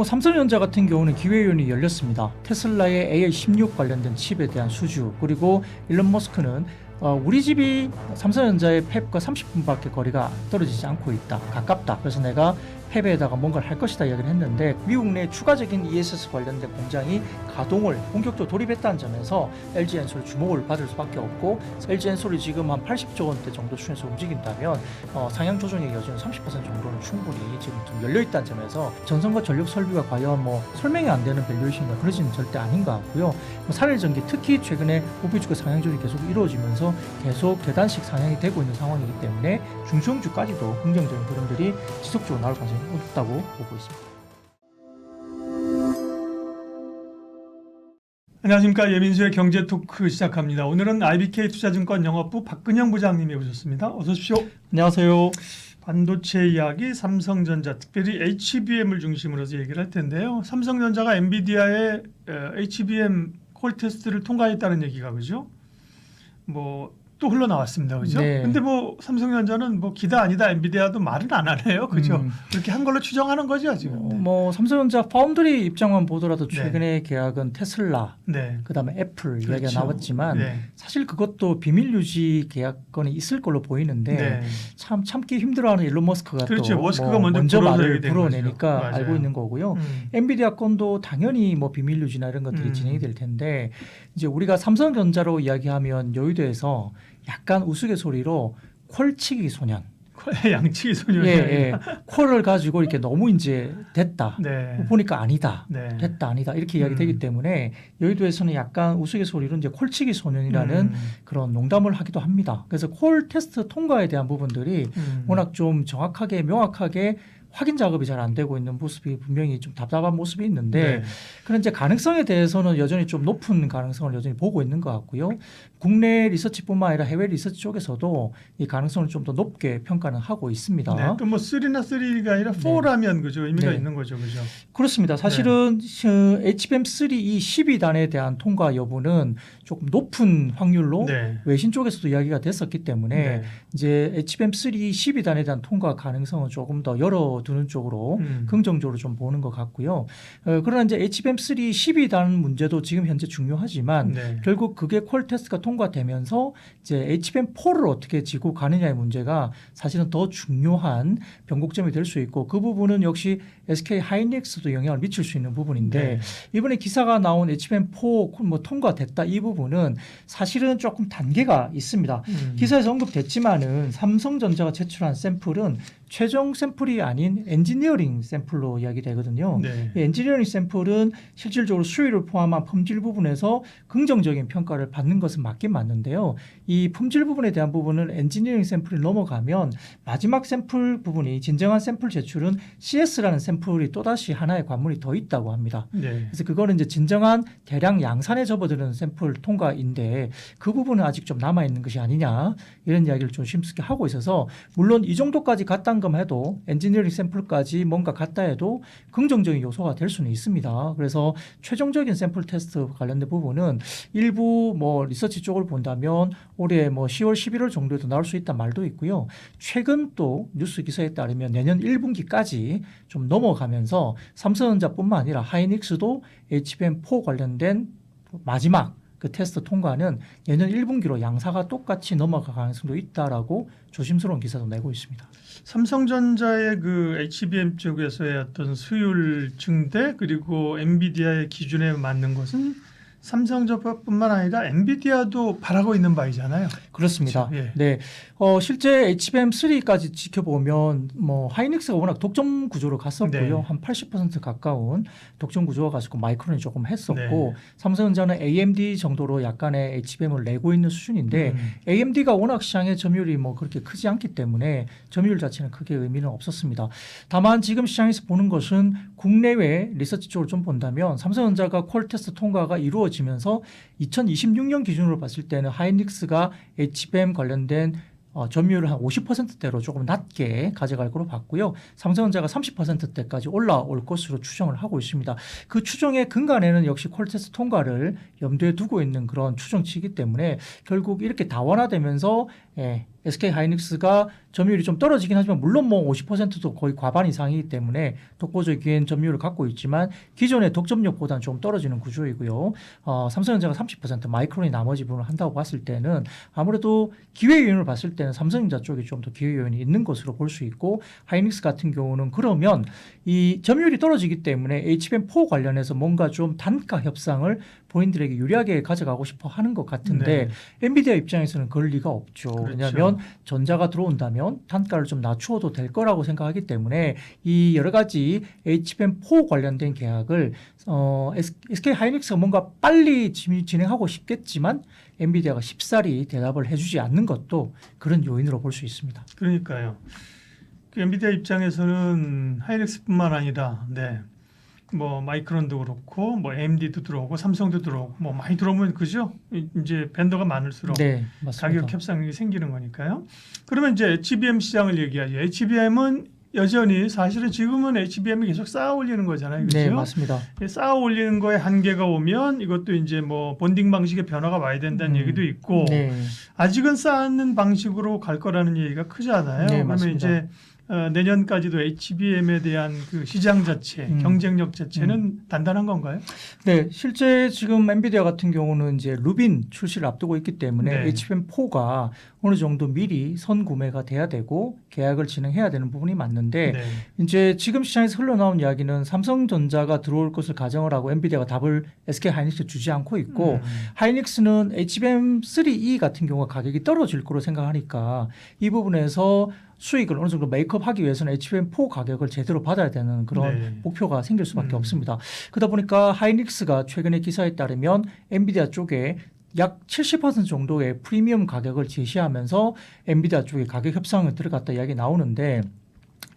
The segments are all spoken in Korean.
삼성전자 같은 경우는 기획위원회 열렸습니다. 테슬라의 AI16 관련된 칩에 대한 수주, 그리고 일론 머스크는 우리 집이 삼성전자의 팹과 30분밖에 거리가 떨어지지 않고 있다, 가깝다. 그래서 내가 팹에다가 뭔가를 할 것이다 이야기를 했는데, 미국 내 추가적인 ESS 관련된 공장이 가동을 본격적으로 돌입했다는 점에서 LG엔솔 주목을 받을 수밖에 없고, LG엔솔이 지금 한 80조 원대 정도 수준에서 움직인다면 상향 조정의 여지는 30% 정도는 충분히 지금 좀 열려 있다는 점에서 전선과 전력 설비가 과연 설명이 안 되는 밸류에이션이나 그러지는 절대 아닌 것 같고요. 산일전기 특히 최근에 오피주가 상향 조정이 계속 이루어지면서 계속 계단식 상향이 되고 있는 상황이기 때문에 중소형주까지도 긍정적인 흐름들이 지속적으로 나올 가능성이 높다고 보고 있습니다. 안녕하십니까. 예민수의 경제토크 시작합니다. 오늘은 IBK투자증권 영업부 박근영 부장님이 오셨습니다. 어서 오십시오. 안녕하세요. 반도체 이야기, 삼성전자, 특별히 HBM을 중심으로 해서 얘기를 할 텐데요. 삼성전자가 엔비디아의 HBM 콜 테스트를 통과했다는 얘기가 그죠? 또 흘러나왔습니다. 그죠? 네. 근데 삼성전자는 기다 아니다 엔비디아도 말은 안 하네요. 그죠? 그렇게 한 걸로 추정하는 거죠, 지금. 삼성전자 파운드리 입장만 보더라도 최근에 계약은 테슬라, 네. 그다음에 애플 그렇죠. 이야기가 나왔지만 사실 그것도 비밀 유지 계약건이 있을 걸로 보이는데 참 참기 힘들어하는 일론 머스크가 그렇죠. 또 머스크가 먼저 말을 얘기된 불어내니까 거죠. 알고 있는 거고요. 엔비디아 건도 당연히 비밀 유지나 이런 것들이 진행이 될 텐데, 이제 우리가 삼성전자로 이야기하면 여의도에서 약간 우스갯소리로 콜치기 소년, 양치기 소년이 콜을 가지고 이렇게 너무 이제 됐다, 보니까 아니다, 됐다 아니다 이렇게 이야기되기 때문에 여의도에서는 약간 우스갯소리로 이제 콜치기 소년이라는 그런 농담을 하기도 합니다. 그래서 콜 테스트 통과에 대한 부분들이 워낙 좀 정확하게 명확하게 확인 작업이 잘 안 되고 있는 모습이 분명히 좀 답답한 모습이 있는데, 그런 이제 가능성에 대해서는 여전히 좀 높은 가능성을 여전히 보고 있는 것 같고요. 국내 리서치뿐만 아니라 해외 리서치 쪽에서도 이 가능성을 좀 더 높게 평가는 하고 있습니다. 네, 또 3나 3가 아니라 4라면 그죠? 의미가 있는 거죠, 그죠? 그렇습니다. 사실은 HBM3 이 12단에 대한 통과 여부는 조금 높은 확률로 외신 쪽에서도 이야기가 됐었기 때문에 이제 HBM3 12단에 대한 통과 가능성은 조금 더 열어두는 쪽으로 긍정적으로 좀 보는 것 같고요. 그러나 이제 HBM3 12단 문제도 지금 현재 중요하지만 결국 그게 콜 테스트가 통과되면서 이제 HBM4를 어떻게 지고 가느냐의 문제가 사실은 더 중요한 변곡점이 될 수 있고, 그 부분은 역시 SK 하이닉스도 영향을 미칠 수 있는 부분인데, 이번에 기사가 나온 HBM4 통과됐다 이 부분은 사실은 조금 단계가 있습니다. 기사에서 언급됐지만은 삼성전자가 제출한 샘플은 최종 샘플이 아닌 엔지니어링 샘플로 이야기되거든요. 이 엔지니어링 샘플은 실질적으로 수위를 포함한 품질 부분에서 긍정적인 평가를 받는 것은 맞긴 맞는데요. 이 품질 부분에 대한 부분은 엔지니어링 샘플이 넘어가면 마지막 샘플 부분이 진정한 샘플 제출은 CS라는 샘플이 또다시 하나의 관문이 더 있다고 합니다. 그래서 그거는 이제 진정한 대량 양산에 접어드는 샘플 통과인데, 그 부분은 아직 좀 남아있는 것이 아니냐 이런 이야기를 조심스럽게 하고 있어서, 물론 이 정도까지 갔다 해도 엔지니어링 샘플까지 뭔가 갔다 해도 긍정적인 요소가 될 수는 있습니다. 그래서 최종적인 샘플 테스트 관련된 부분은 일부 리서치 쪽을 본다면 올해 10월 11월 정도에도 나올 수 있다 말도 있고요. 최근 또 뉴스 기사에 따르면 내년 1분기까지 좀 넘어가면서 삼성전자뿐만 아니라 하이닉스도 HBM4 관련된 마지막 그 테스트 통과는 내년 1분기로 양사가 똑같이 넘어갈 가능성도 있다라고 조심스러운 기사도 내고 있습니다. 삼성전자의 그 HBM 쪽에서의 어떤 수율 증대, 그리고 엔비디아의 기준에 맞는 것은 삼성전자뿐만 아니라 엔비디아도 바라고 있는 바이잖아요. 그렇습니다. 네, 실제 HBM3까지 지켜보면 하이닉스가 워낙 독점 구조로 갔었고요. 한 80% 가까운 독점 구조가 가지고 마이크론이 조금 했었고, 삼성전자는 AMD 정도로 약간의 HBM을 내고 있는 수준인데, AMD가 워낙 시장의 점유율이 그렇게 크지 않기 때문에 점유율 자체는 크게 의미는 없었습니다. 다만 지금 시장에서 보는 것은 국내외 리서치 쪽을 좀 본다면 삼성전자가 콜 테스트 통과가 이루어지면서 2026년 기준으로 봤을 때는 하이닉스가 HBM 관련된 점유율을 한 50%대로 조금 낮게 가져갈 거로 봤고요. 삼성전자가 30%대까지 올라올 것으로 추정을 하고 있습니다. 그 추정의 근간에는 역시 콜테스트 통과를 염두에 두고 있는 그런 추정치이기 때문에 결국 이렇게 다원화되면서 SK 하이닉스가 점유율이 좀 떨어지긴 하지만 물론 뭐 50%도 거의 과반 이상이기 때문에 독보적인 점유율을 갖고 있지만 기존의 독점력보다는 좀 떨어지는 구조이고요. 삼성전자가 30%, 마이크론이 나머지 부분을 한다고 봤을 때는 아무래도 기회 요인을 봤을 때는 삼성전자 쪽이 좀 더 기회 요인이 있는 것으로 볼 수 있고 하이닉스 같은 경우는 그러면 이 점유율이 떨어지기 때문에 HBM4 관련해서 뭔가 좀 단가 협상을 본인들에게 유리하게 가져가고 싶어 하는 것 같은데 엔비디아 입장에서는 그럴 리가 없죠. 그렇죠. 왜냐하면 전자가 들어온다면 단가를 좀 낮추어도 될 거라고 생각하기 때문에 이 여러 가지 HBM4 관련된 계약을 SK 하이닉스가 뭔가 빨리 진행하고 싶겠지만 엔비디아가 쉽사리 대답을 해주지 않는 것도 그런 요인으로 볼 수 있습니다. 그러니까요. 그 엔비디아 입장에서는 하이닉스뿐만 아니라 뭐 마이크론도 그렇고 뭐 AMD도 들어오고 삼성도 들어오고 뭐 많이 들어오면 그죠? 이제 벤더가 많을수록 가격 협상이 생기는 거니까요. 그러면 이제 HBM 시장을 얘기하죠. HBM은 여전히 사실은 지금은 HBM이 계속 쌓아 올리는 거잖아요. 그렇죠? 네, 맞습니다. 쌓아 올리는 거에 한계가 오면 이것도 이제 뭐 본딩 방식의 변화가 와야 된다는 얘기도 있고 아직은 쌓는 방식으로 갈 거라는 얘기가 크잖아요. 네, 그러면 맞습니다. 이제 내년까지도 HBM에 대한 그 시장 자체, 경쟁력 자체는 단단한 건가요? 네, 실제 지금 엔비디아 같은 경우는 이제 루빈 출시를 앞두고 있기 때문에 HBM4가 어느 정도 미리 선구매가 돼야 되고 계약을 진행해야 되는 부분이 맞는데 이제 지금 시장에서 흘러나온 이야기는 삼성전자가 들어올 것을 가정을 하고 엔비디아가 답을 SK 하이닉스에 주지 않고 있고 하이닉스는 HBM3E 같은 경우가 가격이 떨어질 거로 생각하니까 이 부분에서 수익을 어느 정도 메이크업하기 위해서는 HBM4 가격을 제대로 받아야 되는 그런 목표가 생길 수밖에 없습니다. 그러다 보니까 하이닉스가 최근의 기사에 따르면 엔비디아 쪽에 약 70% 정도의 프리미엄 가격을 제시하면서 엔비디아 쪽에 가격 협상을 들어갔다 이야기 나오는데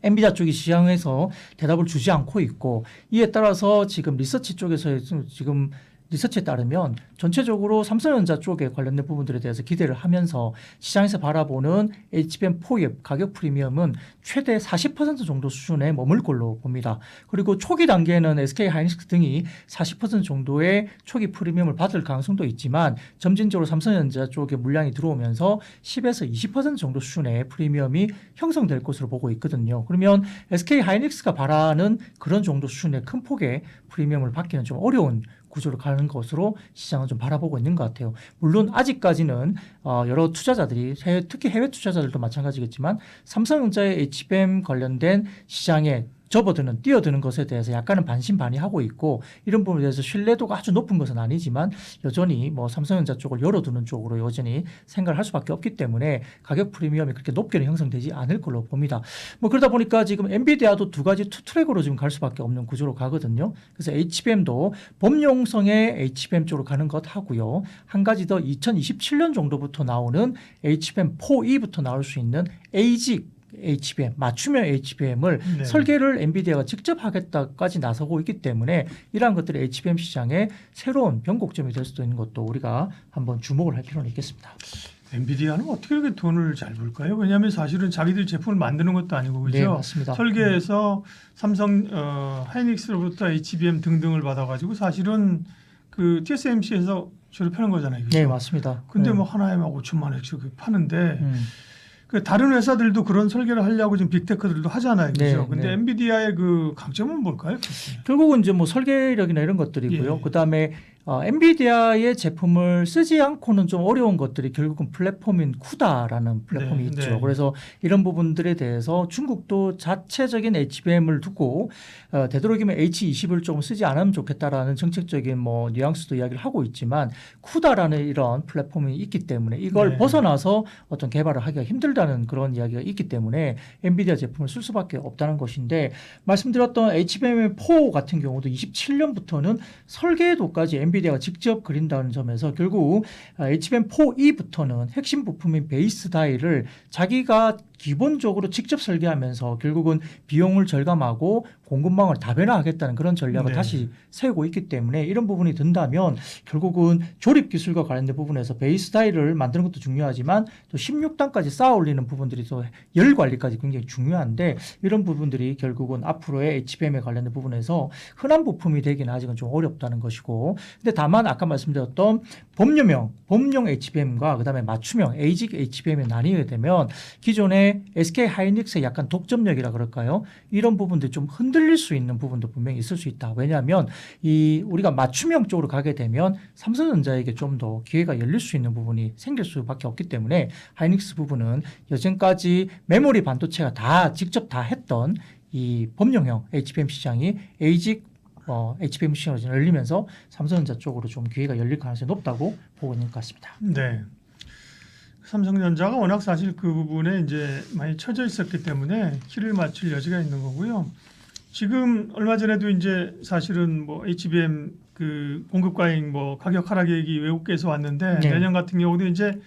엔비디아 쪽이 시장에서 대답을 주지 않고 있고 이에 따라서 지금 리서치 쪽에서 지금 리서치에 따르면 전체적으로 삼성전자 쪽에 관련된 부분들에 대해서 기대를 하면서 시장에서 바라보는 HBM4의 가격 프리미엄은 최대 40% 정도 수준에 머물 걸로 봅니다. 그리고 초기 단계에는 SK 하이닉스 등이 40% 정도의 초기 프리미엄을 받을 가능성도 있지만 점진적으로 삼성전자 쪽에 물량이 들어오면서 10에서 20% 정도 수준의 프리미엄이 형성될 것으로 보고 있거든요. 그러면 SK 하이닉스가 바라는 그런 정도 수준의 큰 폭의 프리미엄을 받기는 좀 어려운 구조로 가는 것으로 시장은 좀 바라보고 있는 것 같아요. 물론 아직까지는 여러 투자자들이 특히 해외 투자자들도 마찬가지겠지만 삼성전자의 HBM 관련된 시장에 접어드는 뛰어드는 것에 대해서 약간은 반신반의하고 있고 이런 부분에 대해서 신뢰도가 아주 높은 것은 아니지만 여전히 뭐 삼성전자 쪽을 열어두는 쪽으로 여전히 생각을 할 수밖에 없기 때문에 가격 프리미엄이 그렇게 높게는 형성되지 않을 걸로 봅니다. 뭐 그러다 보니까 지금 엔비디아도 두 가지 투트랙으로 지금 갈 수밖에 없는 구조로 가거든요. 그래서 HBM도 범용성의 HBM 쪽으로 가는 것 하고요. 한 가지 더 2027년 정도부터 나오는 HBM4E부터 나올 수 있는 ASIC HBM, 맞춤형 HBM을 설계를 엔비디아가 직접 하겠다까지 나서고 있기 때문에 이러한 것들이 HBM 시장의 새로운 변곡점이 될 수도 있는 것도 우리가 한번 주목을 할 필요는 있겠습니다. 엔비디아는 어떻게 이렇게 돈을 잘 벌까요? 왜냐하면 사실은 자기들 제품을 만드는 것도 아니고 그죠? 네, 맞습니다. 설계해서 삼성 하이닉스로부터 HBM 등등을 받아가지고 사실은 그 TSMC에서 조립하는 거잖아요. 그죠? 네, 맞습니다. 근데 뭐 하나에 막 5천만 원씩 파는데 그 다른 회사들도 그런 설계를 하려고 지금 빅테크들도 하잖아요. 그렇죠? 근데 엔비디아의 그 강점은 뭘까요? 결국은 이제 뭐 설계력이나 이런 것들이고요. 그다음에 엔비디아의 제품을 쓰지 않고는 좀 어려운 것들이 결국은 플랫폼인 쿠다라는 플랫폼이 있죠. 그래서 이런 부분들에 대해서 중국도 자체적인 HBM을 두고 되도록이면 H20을 좀 쓰지 않으면 좋겠다라는 정책적인 뭐 뉘앙스도 이야기를 하고 있지만 쿠다라는 이런 플랫폼이 있기 때문에 이걸 벗어나서 어떤 개발을 하기가 힘들다는 그런 이야기가 있기 때문에 엔비디아 제품을 쓸 수밖에 없다는 것인데 말씀드렸던 HBM4 같은 경우도 27년부터는 설계도까지 엔비디아가 직접 그린다는 점에서 결국 HBM4E부터는 핵심 부품인 베이스 다이를 자기가 기본적으로 직접 설계하면서 결국은 비용을 절감하고 공급망을 다변화하겠다는 그런 전략을 네. 다시 세우고 있기 때문에 이런 부분이 든다면 결국은 조립 기술과 관련된 부분에서 베이스 타일을 만드는 것도 중요하지만 또 16단까지 쌓아 올리는 부분들이 또 열 관리까지 굉장히 중요한데 이런 부분들이 결국은 앞으로의 HBM에 관련된 부분에서 흔한 부품이 되기는 아직은 좀 어렵다는 것이고 근데 다만 아까 말씀드렸던 범용형 HBM과 그다음에 맞춤형 ASIC HBM에 나뉘게 되면 기존의 SK 하이닉스의 약간 독점력이라 그럴까요? 이런 부분들 좀 흔들릴 수 있는 부분도 분명히 있을 수 있다. 왜냐하면 우리가 맞춤형 쪽으로 가게 되면 삼성전자에게 좀 더 기회가 열릴 수 있는 부분이 생길 수밖에 없기 때문에 하이닉스 부분은 여전까지 메모리 반도체가 직접 다 했던 이 범용형 HBM 시장이 ASIC HBM 시장으로 열리면서 삼성전자 쪽으로 좀 기회가 열릴 가능성이 높다고 보고 있는 것 같습니다. 네. 삼성전자가 워낙 사실 그 부분에 이제 많이 처져 있었기 때문에 키를 맞출 여지가 있는 거고요. 지금 얼마 전에도 이제 사실은 뭐 HBM 그 공급 과잉 뭐 가격 하락 얘기 외국계에서 왔는데 네. 내년 같은 경우도 이제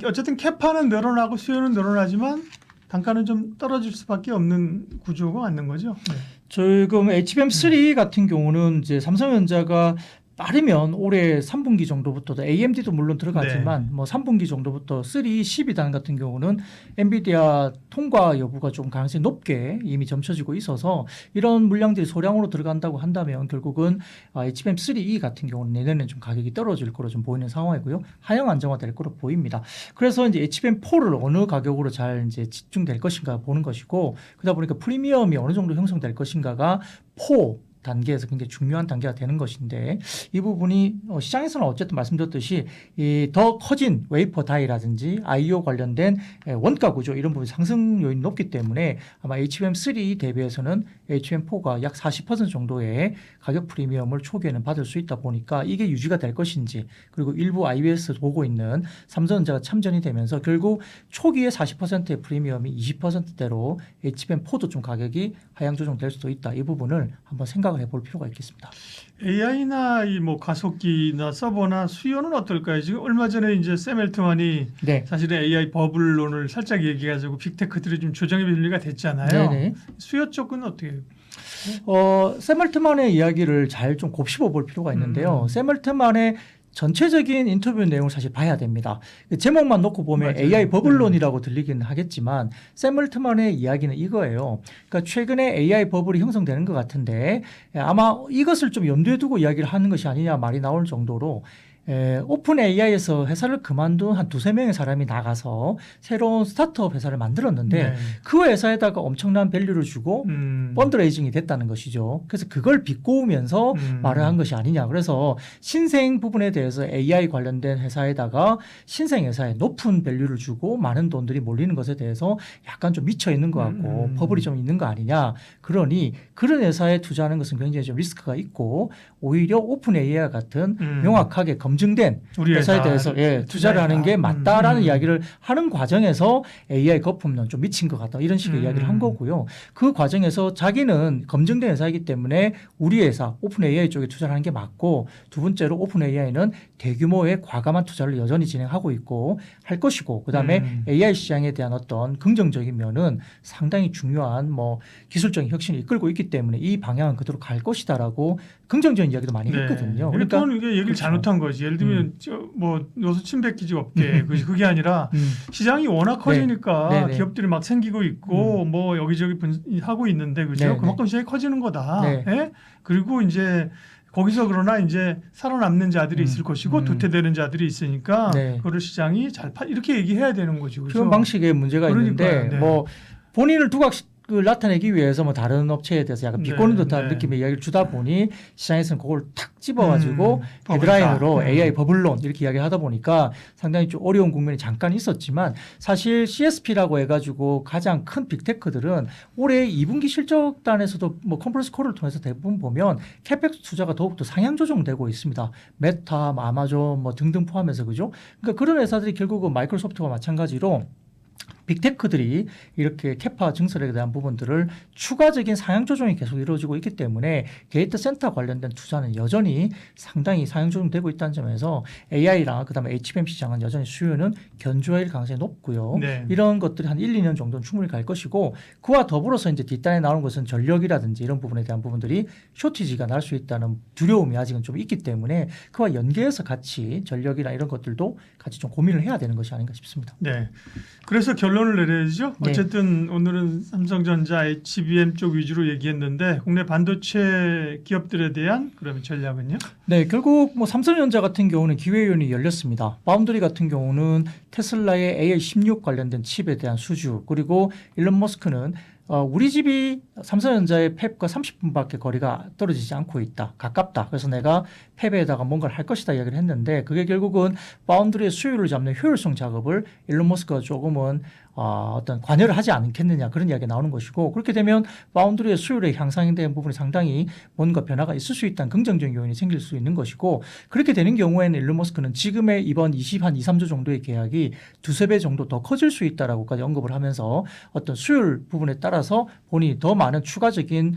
어쨌든 캐파는 늘어나고 수요는 늘어나지만 단가는 좀 떨어질 수밖에 없는 구조가 맞는 거죠. 네. 지금 HBM3 같은 경우는 이제 삼성전자가 빠르면 올해 3분기 정도부터 AMD도 물론 들어가지만 뭐 3분기 정도부터 3, 12단 같은 경우는 엔비디아 통과 여부가 좀 가능성이 높게 이미 점쳐지고 있어서 이런 물량들이 소량으로 들어간다고 한다면 결국은 HBM3E 같은 경우는 내년에 좀 가격이 떨어질 거로 좀 보이는 상황이고요. 하향 안정화될 거로 보입니다. 그래서 이제 HBM4를 어느 가격으로 잘 이제 집중될 것인가 보는 것이고 그러다 보니까 프리미엄이 어느 정도 형성될 것인가가 4 단계에서 굉장히 중요한 단계가 되는 것인데 이 부분이 시장에서는 어쨌든 말씀드렸듯이 더 커진 웨이퍼 다이라든지 I/O 관련된 원가 구조 이런 부분 상승 요인이 높기 때문에 아마 HBM3 대비해서는 HBM4가 약 40% 정도의 가격 프리미엄을 초기에는 받을 수 있다 보니까 이게 유지가 될 것인지 그리고 일부 IBS 보고 있는 삼성전자가 참전이 되면서 결국 초기에 40%의 프리미엄이 20%대로 HBM4도 좀 가격이 하향 조정될 수도 있다. 이 부분을 한번 생각을 해볼 필요가 있겠습니다. AI나 이 뭐 가속기나 서버나 수요는 어떨까요? 지금 얼마 전에 이제 샘 앨트만이 네. 사실은 AI 버블론을 살짝 얘기해가지고 빅테크들이 좀 조정의 분리가 됐잖아요. 네네. 수요 쪽은 어떻게 해요? 샘 얼트만의 이야기를 잘 좀 곱씹어 볼 필요가 있는데요. 샘 얼트만의 전체적인 인터뷰 내용을 사실 봐야 됩니다. 제목만 놓고 보면 맞아요. AI 버블론이라고 들리긴 하겠지만 샘 얼트만의 이야기는 이거예요. 그러니까 최근에 AI 버블이 형성되는 것 같은데 아마 이것을 좀 염두에 두고 이야기를 하는 것이 아니냐 말이 나올 정도로 오픈 AI에서 회사를 그만둔 한 2-3명의 사람이 나가서 새로운 스타트업 회사를 만들었는데 네. 그 회사에다가 엄청난 밸류를 주고 펀드레이징이 됐다는 것이죠. 그래서 그걸 비꼬으면서 말을 한 것이 아니냐. 그래서 신생 부분에 대해서 AI 관련된 회사에다가 신생 회사에 높은 밸류를 주고 많은 돈들이 몰리는 것에 대해서 약간 좀 미쳐 있는 것 같고 버블이 좀 있는 거 아니냐. 그러니 그런 회사에 투자하는 것은 굉장히 좀 리스크가 있고 오히려 오픈 AI와 같은 명확하게 검증된 우리 회사에 대해서 투자를 하는 게 맞다라는 이야기를 하는 과정에서 AI 거품론 좀 미친 것 같다 이런 식의 이야기를 한 거고요. 그 과정에서 자기는 검증된 회사이기 때문에 우리 회사 오픈 AI 쪽에 투자를 하는 게 맞고 두 번째로 오픈 AI는 대규모의 과감한 투자를 여전히 진행하고 있고 할 것이고 그다음에 AI 시장에 대한 어떤 긍정적인 면은 상당히 중요한 뭐 기술적인 혁신을 이끌고 있기 때문에 이 방향은 그대로 갈 것이다라고 긍정적인 이야기도 많이 했거든요. 그러니까 이게 얘기를 그렇죠. 잘못한 거지. 예를 들면 뭐 요소 침뱉기지 없게 그게 아니라 시장이 워낙 커지니까 네네. 기업들이 막 생기고 있고 뭐 여기저기 하고 있는데 그죠? 네네. 그만큼 시장이 커지는 거다. 네. 예? 그리고 이제 거기서 그러나 이제 살아남는 자들이 있을 것이고 도태되는 자들이 있으니까 네. 그거를 시장이 이렇게 얘기해야 되는 거죠. 그렇죠? 그런 방식의 문제가 그러니까요. 있는데 네. 뭐 본인을 두각을 나타내기 위해서 뭐 다른 업체에 대해서 약간 비꼬는 네, 듯한 네. 느낌의 이야기를 주다 보니 시장에서는 그걸 탁 집어가지고 버블이다. 헤드라인으로 AI 버블론 이렇게 이야기를 하다 보니까 상당히 좀 어려운 국면이 잠깐 있었지만 사실 CSP라고 해가지고 가장 큰 빅테크들은 올해 2분기 실적단에서도 뭐 컨퍼런스 콜을 통해서 대부분 보면 캐펙스 투자가 더욱더 상향 조정되고 있습니다. 메타, 아마존 뭐 등등 포함해서 그죠? 그러니까 그런 회사들이 결국은 마이크로소프트와 마찬가지로 빅테크들이 이렇게 캐파 증설에 대한 부분들을 추가적인 상향 조정이 계속 이루어지고 있기 때문에 데이터 센터 관련된 투자는 여전히 상당히 상향 조정되고 있다는 점에서 AI랑 그다음에 HBM 시장은 여전히 수요는 견조할 가능성이 높고요. 네. 이런 것들이 한 1, 2년 정도는 충분히 갈 것이고 그와 더불어서 이제 뒷단에 나오는 것은 전력이라든지 이런 부분에 대한 부분들이 쇼티지가 날 수 있다는 두려움이 아직은 좀 있기 때문에 그와 연계해서 같이 전력이나 이런 것들도 같이 좀 고민을 해야 되는 것이 아닌가 싶습니다. 네. 그래서 결론을 내려야죠. 네. 어쨌든 오늘은 삼성전자, HBM 쪽 위주로 얘기했는데 국내 반도체 기업들에 대한 그러면 전략은요? 네, 결국 뭐 삼성전자 같은 경우는 기회위원이 열렸습니다. 파운드리 같은 경우는 테슬라의 AI16 관련된 칩에 대한 수주, 그리고 일론 머스크는 우리 집이 삼성전자의 팹과 30분밖에 거리가 떨어지지 않고 있다. 가깝다. 그래서 내가 팹에다가 뭔가를 할 것이다 이야기를 했는데 그게 결국은 파운드리의 수요를 잡는 효율성 작업을 일론 머스크가 조금은 어떤 관여를 하지 않겠느냐 그런 이야기가 나오는 것이고 그렇게 되면 파운드리의 수요의 향상에 대한 부분이 상당히 뭔가 변화가 있을 수 있다는 긍정적인 요인이 생길 수 있는 것이고 그렇게 되는 경우에는 일론 머스크는 지금의 이번 2, 3조 정도의 계약이 두세 배 정도 더 커질 수 있다라고까지 언급을 하면서 어떤 수요율 부분에 따라서 본인이 더 많은 추가적인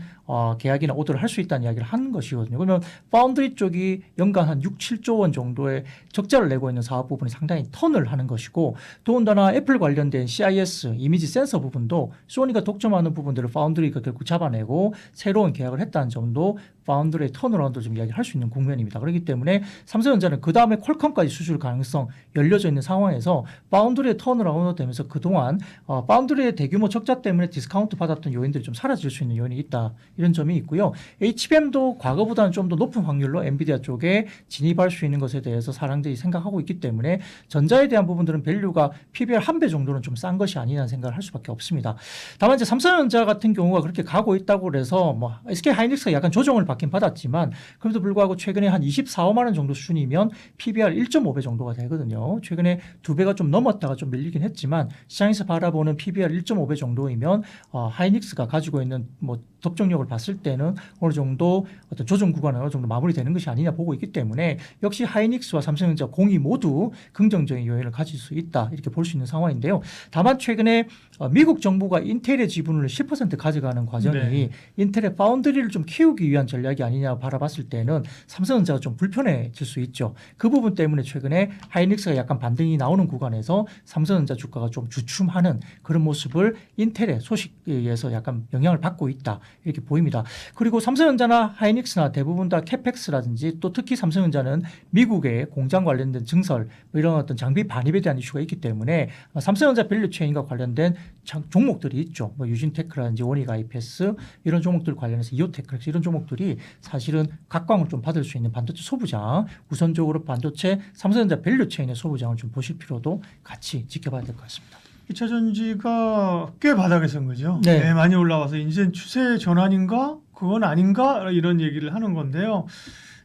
계약이나 오더를 할 수 있다는 이야기를 하는 것이거든요. 그러면 파운드리 쪽이 연간 한 6, 7조 원 정도의 적자를 내고 있는 사업 부분이 상당히 턴을 하는 것이고 더군다나 애플 관련된 CIS, 이미지 센서 부분도 소니가 독점하는 부분들을 파운드리가 결국 잡아내고 새로운 계약을 했다는 점도 파운드리의 턴어라운드를 좀 이야기할 수 있는 국면입니다. 그렇기 때문에 삼성전자는 그 다음에 퀄컴까지 수출 가능성 열려져 있는 상황에서 파운드리의 턴어라운드 되면서 그동안 파운드리의 대규모 적자 때문에 디스카운트 받았던 요인들이 좀 사라질 수 있는 요인이 있다. 이런 점이 있고요. HBM도 과거보다는 좀 더 높은 확률로 엔비디아 쪽에 진입할 수 있는 것에 대해서 사람들이 생각하고 있기 때문에 전자에 대한 부분들은 밸류가 PBR 1배 정도는 좀 싼 것이 아니라는 생각을 할 수밖에 없습니다. 다만 이제 삼성전자 같은 경우가 그렇게 가고 있다고 그래서 뭐 SK 하이닉스가 약간 조정을 받긴 받았지만 그럼에도 불구하고 최근에 한 24, 5만 원 정도 수준이면 PBR 1.5배 정도가 되거든요. 최근에 2배가 좀 넘었다가 좀 밀리긴 했지만 시장에서 바라보는 PBR 1.5배 정도이면 하이닉스가 가지고 있는 뭐 법정력을 봤을 때는 어느 정도 어떤 조정 구간은 어느 정도 마무리되는 것이 아니냐 보고 있기 때문에 역시 하이닉스와 삼성전자 공이 모두 긍정적인 요인을 가질 수 있다 이렇게 볼 수 있는 상황인데요. 다만 최근에 미국 정부가 인텔의 지분을 10% 가져가는 과정이 네. 인텔의 파운드리를 좀 키우기 위한 전략이 아니냐 바라봤을 때는 삼성전자가 좀 불편해질 수 있죠. 그 부분 때문에 최근에 하이닉스가 약간 반등이 나오는 구간에서 삼성전자 주가가 좀 주춤하는 그런 모습을 인텔의 소식에 의해서 약간 영향을 받고 있다 이렇게 보입니다. 그리고 삼성전자나 하이닉스나 대부분 다 캐펙스라든지 또 특히 삼성전자는 미국의 공장 관련된 증설 뭐 이런 어떤 장비 반입에 대한 이슈가 있기 때문에 삼성전자 밸류체인과 관련된 종목들이 있죠. 뭐 유진테크라든지 원익 IPS 이런 종목들 관련해서 이오테크 이런 종목들이 사실은 각광을 좀 받을 수 있는 반도체 소부장 우선적으로 반도체 삼성전자 밸류체인의 소부장을 좀 보실 필요도 같이 지켜봐야 될 것 같습니다. 2차 전지가 꽤 바닥에 선 거죠. 네. 네, 많이 올라와서 이제 추세 전환인가? 그건 아닌가? 이런 얘기를 하는 건데요.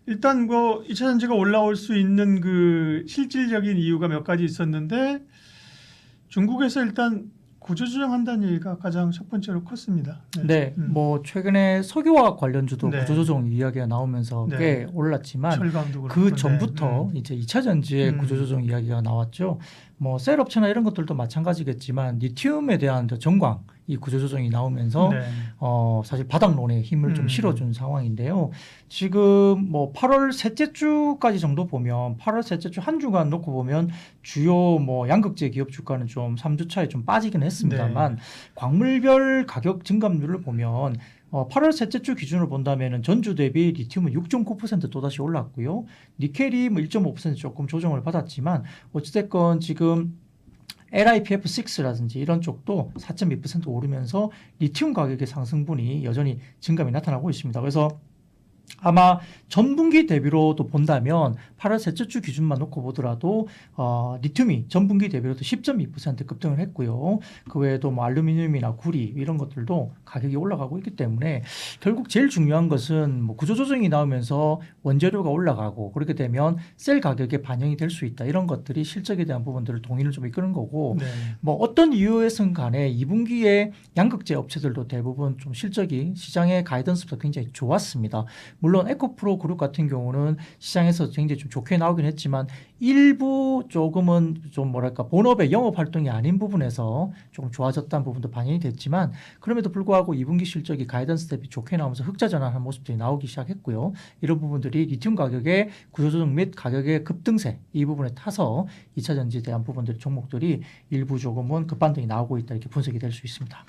일단 뭐 2차 전지가 올라올 수 있는 그 실질적인 이유가 몇 가지 있었는데 중국에서 일단 구조조정한다는 얘기가 가장 첫 번째로 컸습니다. 네, 뭐 최근에 석유화학 관련주도 네. 구조조정 이야기가 나오면서 네. 꽤 올랐지만 철강도 그 그렇고. 전부터 이제 2차 전지의 구조조정 이야기가 나왔죠. 뭐 셀업체나 이런 것들도 마찬가지겠지만 리튬에 대한 전광 이 구조조정이 나오면서 네. 사실 바닥론에 힘을 좀 실어준 상황인데요. 지금 뭐 8월 셋째 주까지 정도 보면 8월 셋째 주 한 주간 놓고 보면 주요 뭐 양극재 기업 주가는 좀 3주 차에 좀 빠지긴 했습니다만 광물별 가격 증감률을 보면 8월 셋째 주 기준으로 본다면 전주 대비 리튬은 6.9% 또다시 올랐고요. 니켈이 뭐 1.5% 조금 조정을 받았지만 어찌됐건 지금 LiPF6라든지 이런 쪽도 4.2% 오르면서 리튬 가격의 상승분이 여전히 증감이 나타나고 있습니다. 그래서 아마 전분기 대비로도 본다면 8월 셋째 주 기준만 놓고 보더라도 리튬이 전분기 대비로도 10.2% 급등을 했고요. 그 외에도 뭐 알루미늄이나 구리 이런 것들도 가격이 올라가고 있기 때문에 결국 제일 중요한 것은 뭐 구조조정이 나오면서 원재료가 올라가고 그렇게 되면 셀 가격에 반영이 될 수 있다. 이런 것들이 실적에 대한 부분들을 동의를 좀 이끄는 거고 네. 뭐 어떤 이유에선 간에 2분기에 양극재 업체들도 대부분 좀 실적이 시장의 가이던스부터 굉장히 좋았습니다. 물론 에코프로 그룹 같은 경우는 시장에서 굉장히 좀 좋게 나오긴 했지만 일부 조금은 좀 뭐랄까 본업의 영업 활동이 아닌 부분에서 조금 좋아졌다는 부분도 반영이 됐지만 그럼에도 불구하고 2분기 실적이 가이던스 대비 좋게 나오면서 흑자 전환한 모습들이 나오기 시작했고요. 이런 부분들이 리튬 가격의 구조조정 및 가격의 급등세 이 부분에 타서 2차 전지에 대한 부분들 종목들이 일부 조금은 급반등이 나오고 있다 이렇게 분석이 될 수 있습니다.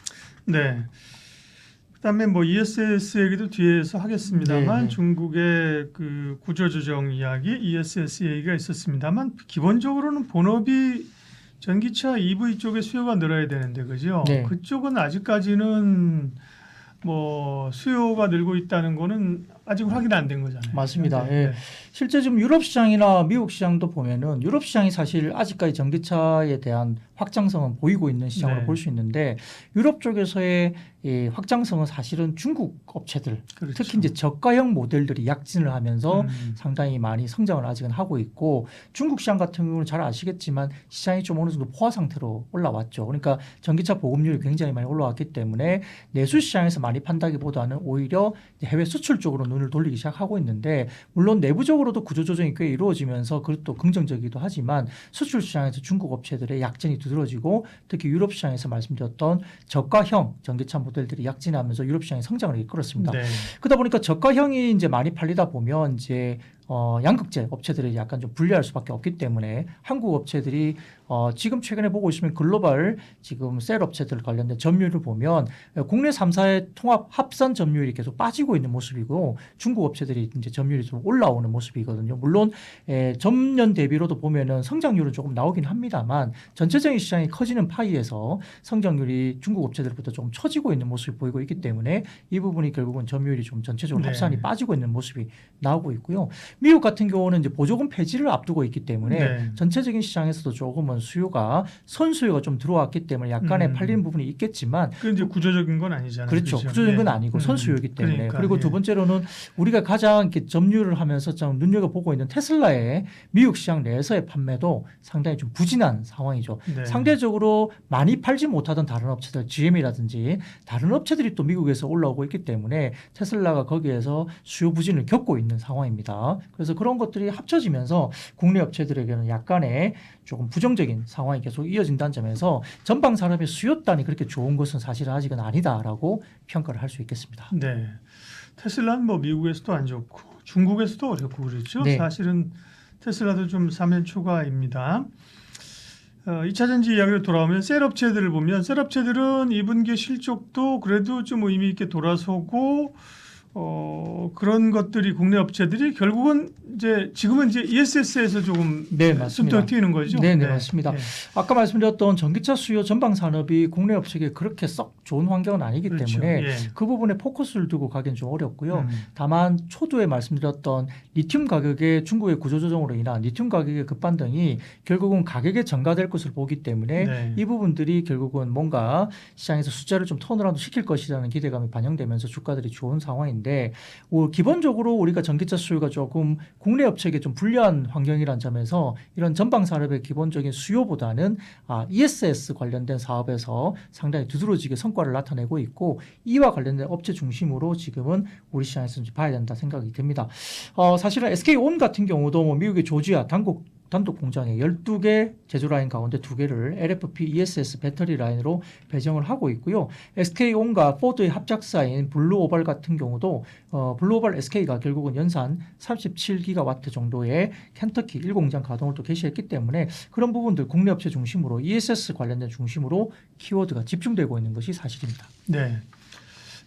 네. 그다음에 뭐 ESS 얘기도 뒤에서 하겠습니다만 네. 중국의 그 구조조정 이야기 ESS 얘기가 있었습니다만 기본적으로는 본업이 전기차 EV 쪽에 수요가 늘어야 되는데 그죠? 네. 그쪽은 아직까지는 뭐 수요가 늘고 있다는 거는 아직 확인 안 된 거잖아요. 맞습니다. 네. 예. 실제 지금 유럽 시장이나 미국 시장도 보면은 유럽 시장이 사실 아직까지 전기차에 대한 확장성은 보이고 있는 시장으로 네. 볼 수 있는데 유럽 쪽에서의 이 확장성은 사실은 중국 업체들 그렇죠. 특히 이제 저가형 모델들이 약진을 하면서 상당히 많이 성장을 아직은 하고 있고 중국 시장 같은 경우는 잘 아시겠지만 시장이 좀 어느 정도 포화 상태로 올라왔죠. 그러니까 전기차 보급률이 굉장히 많이 올라왔기 때문에 내수 시장에서 많이 판다기보다는 오히려 해외 수출 쪽으로 눈을 돌리기 시작하고 있는데 물론 내부적으로도 구조조정이 꽤 이루어지면서 그것도 긍정적이기도 하지만 수출 시장에서 중국 업체들의 약진이 두드러지고 특히 유럽 시장에서 말씀드렸던 저가형 전기차 모델들이 약진하면서 유럽 시장의 성장을 이끌었습니다. 네. 그러다 보니까 저가형이 이제 많이 팔리다 보면 이제 양극재 업체들이 약간 좀 불리할 수밖에 없기 때문에 한국 업체들이 지금 최근에 보고 있으면 글로벌 지금 셀 업체들 관련된 점유율을 보면 국내 3사의 통합 합산 점유율이 계속 빠지고 있는 모습이고 중국 업체들이 이제 점유율이 좀 올라오는 모습이거든요. 물론 전년 대비로도 보면은 성장률은 조금 나오긴 합니다만 전체적인 시장이 커지는 파이에서 성장률이 중국 업체들보다 조금 처지고 있는 모습이 보이고 있기 때문에 이 부분이 결국은 점유율이 좀 전체적으로 네. 합산이 빠지고 있는 모습이 나오고 있고요. 미국 같은 경우는 이제 보조금 폐지를 앞두고 있기 때문에 네. 전체적인 시장에서도 조금은 수요가 선수요가 좀 들어왔기 때문에 약간의 팔리는 부분이 있겠지만 그 이제 구조적인 건 아니잖아요. 그렇죠. 그죠? 구조적인 건 예. 아니고 선수요이기 때문에 그러니까, 그리고 두 번째로는 우리가 가장 이렇게 점유를 하면서 좀 눈여겨보고 있는 테슬라의 미국 시장 내에서의 판매도 상당히 좀 부진한 상황이죠. 네. 상대적으로 많이 팔지 못하던 다른 업체들 GM이라든지 다른 업체들이 또 미국에서 올라오고 있기 때문에 테슬라가 거기에서 수요 부진을 겪고 있는 상황입니다. 그래서 그런 것들이 합쳐지면서 국내 업체들에게는 약간의 조금 부정적인 상황이 계속 이어진다는 점에서 전방 산업의 수요단이 그렇게 좋은 것은 사실 아직은 아니다라고 평가를 할 수 있겠습니다. 네. 테슬라는 뭐 미국에서도 안 좋고 중국에서도 어렵고 그렇죠. 네. 사실은 테슬라도 좀 사면초가입니다. 2차 전지 이야기로 돌아오면 셀 업체들을 보면 셀 업체들은 2분기 실적도 그래도 좀 의미 있게 돌아서고 그런 것들이 국내 업체들이 결국은 이제 지금은 이제 ESS에서 조금 네, 맞습니다. 숨통이 트이는 거죠. 네, 맞습니다. 네. 아까 말씀드렸던 전기차 수요 전방 산업이 국내 업체에 그렇게 썩 좋은 환경은 아니기 그렇죠. 때문에 예. 그 부분에 포커스를 두고 가기는 좀 어렵고요. 다만 초두에 말씀드렸던 리튬 가격의 중국의 구조조정으로 인한 리튬 가격의 급반등이 결국은 가격에 전가될 것을 보기 때문에 네. 이 부분들이 결국은 뭔가 시장에서 숫자를 좀 턴어라운드 시킬 것이라는 기대감이 반영되면서 주가들이 좋은 상황인데 기본적으로 우리가 전기차 수요가 조금 국내 업체에게 좀 불리한 환경이라는 점에서 이런 전방 산업의 기본적인 수요보다는 ESS 관련된 사업에서 상당히 두드러지게 성과를 나타내고 있고 이와 관련된 업체 중심으로 지금은 우리 시장에서 봐야 된다 생각이 듭니다. 사실은 SK온 같은 경우도 뭐 미국의 조지아 단독 공장에 12개 제조 라인 가운데 2개를 LFP ESS 배터리 라인으로 배정을 하고 있고요. SK온과 포드의 합작사인 블루오발 같은 경우도 블루오발 SK가 결국은 연산 37기가와트 정도의 켄터키 1공장 가동을 또 개시했기 때문에 그런 부분들 국내 업체 중심으로 ESS 관련된 중심으로 키워드가 집중되고 있는 것이 사실입니다. 네.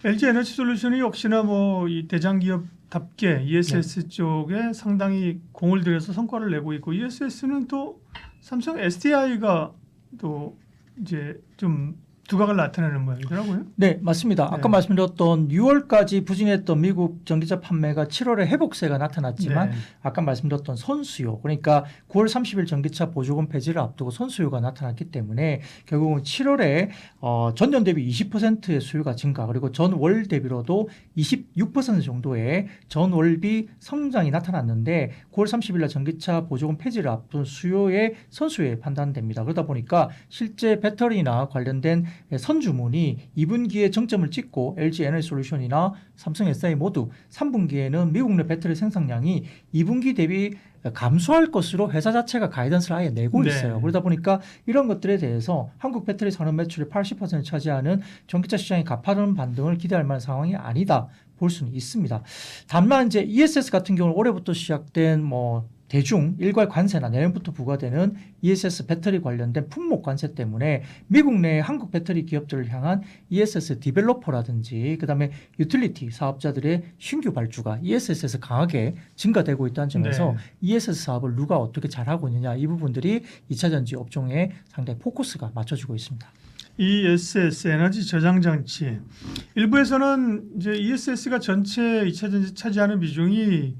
LG 에너지솔루션이 역시나 뭐 이 대장 기업답게 ESS 쪽에 상당히 공을 들여서 성과를 내고 있고 ESS는 또 삼성 SDI가 또 이제 좀 두각을 나타내는 모양이더라고요. 네, 맞습니다. 아까 네. 말씀드렸던 6월까지 부진했던 미국 전기차 판매가 7월에 회복세가 나타났지만 네. 아까 말씀드렸던 선수요, 그러니까 9월 30일 전기차 보조금 폐지를 앞두고 선수요가 나타났기 때문에 결국은 7월에 전년 대비 20%의 수요가 증가 그리고 전월 대비로도 26% 정도의 전월비 성장이 나타났는데 9월 30일 날 전기차 보조금 폐지를 앞둔 수요의 선수요에 판단됩니다. 그러다 보니까 실제 배터리나 관련된 선주문이 2분기에 정점을 찍고 LG 에너지솔루션이나 삼성 SI 모두 3분기에는 미국 내 배터리 생산량이 2분기 대비 감소할 것으로 회사 자체가 가이던스를 아예 내고 있어요. 그러다 보니까 이런 것들에 대해서 한국 배터리 산업 매출의 80%를 차지하는 전기차 시장이 가파른 반등을 기대할 만한 상황이 아니다 볼 수는 있습니다. 다만 이제 ESS 같은 경우는 올해부터 시작된 대중 일괄 관세나 내년부터 부과되는 ESS 배터리 관련된 품목 관세 때문에 미국 내 한국 배터리 기업들을 향한 ESS 디벨로퍼라든지 그다음에 유틸리티 사업자들의 신규 발주가 ESS에서 강하게 증가되고 있다는 점에서 ESS 사업을 누가 어떻게 잘하고 있느냐 이 부분들이 2차 전지 업종에 상당히 포커스가 맞춰지고 있습니다. ESS 에너지 저장 장치 일부에서는 이제 ESS가 전체 2차 전지 차지하는 비중이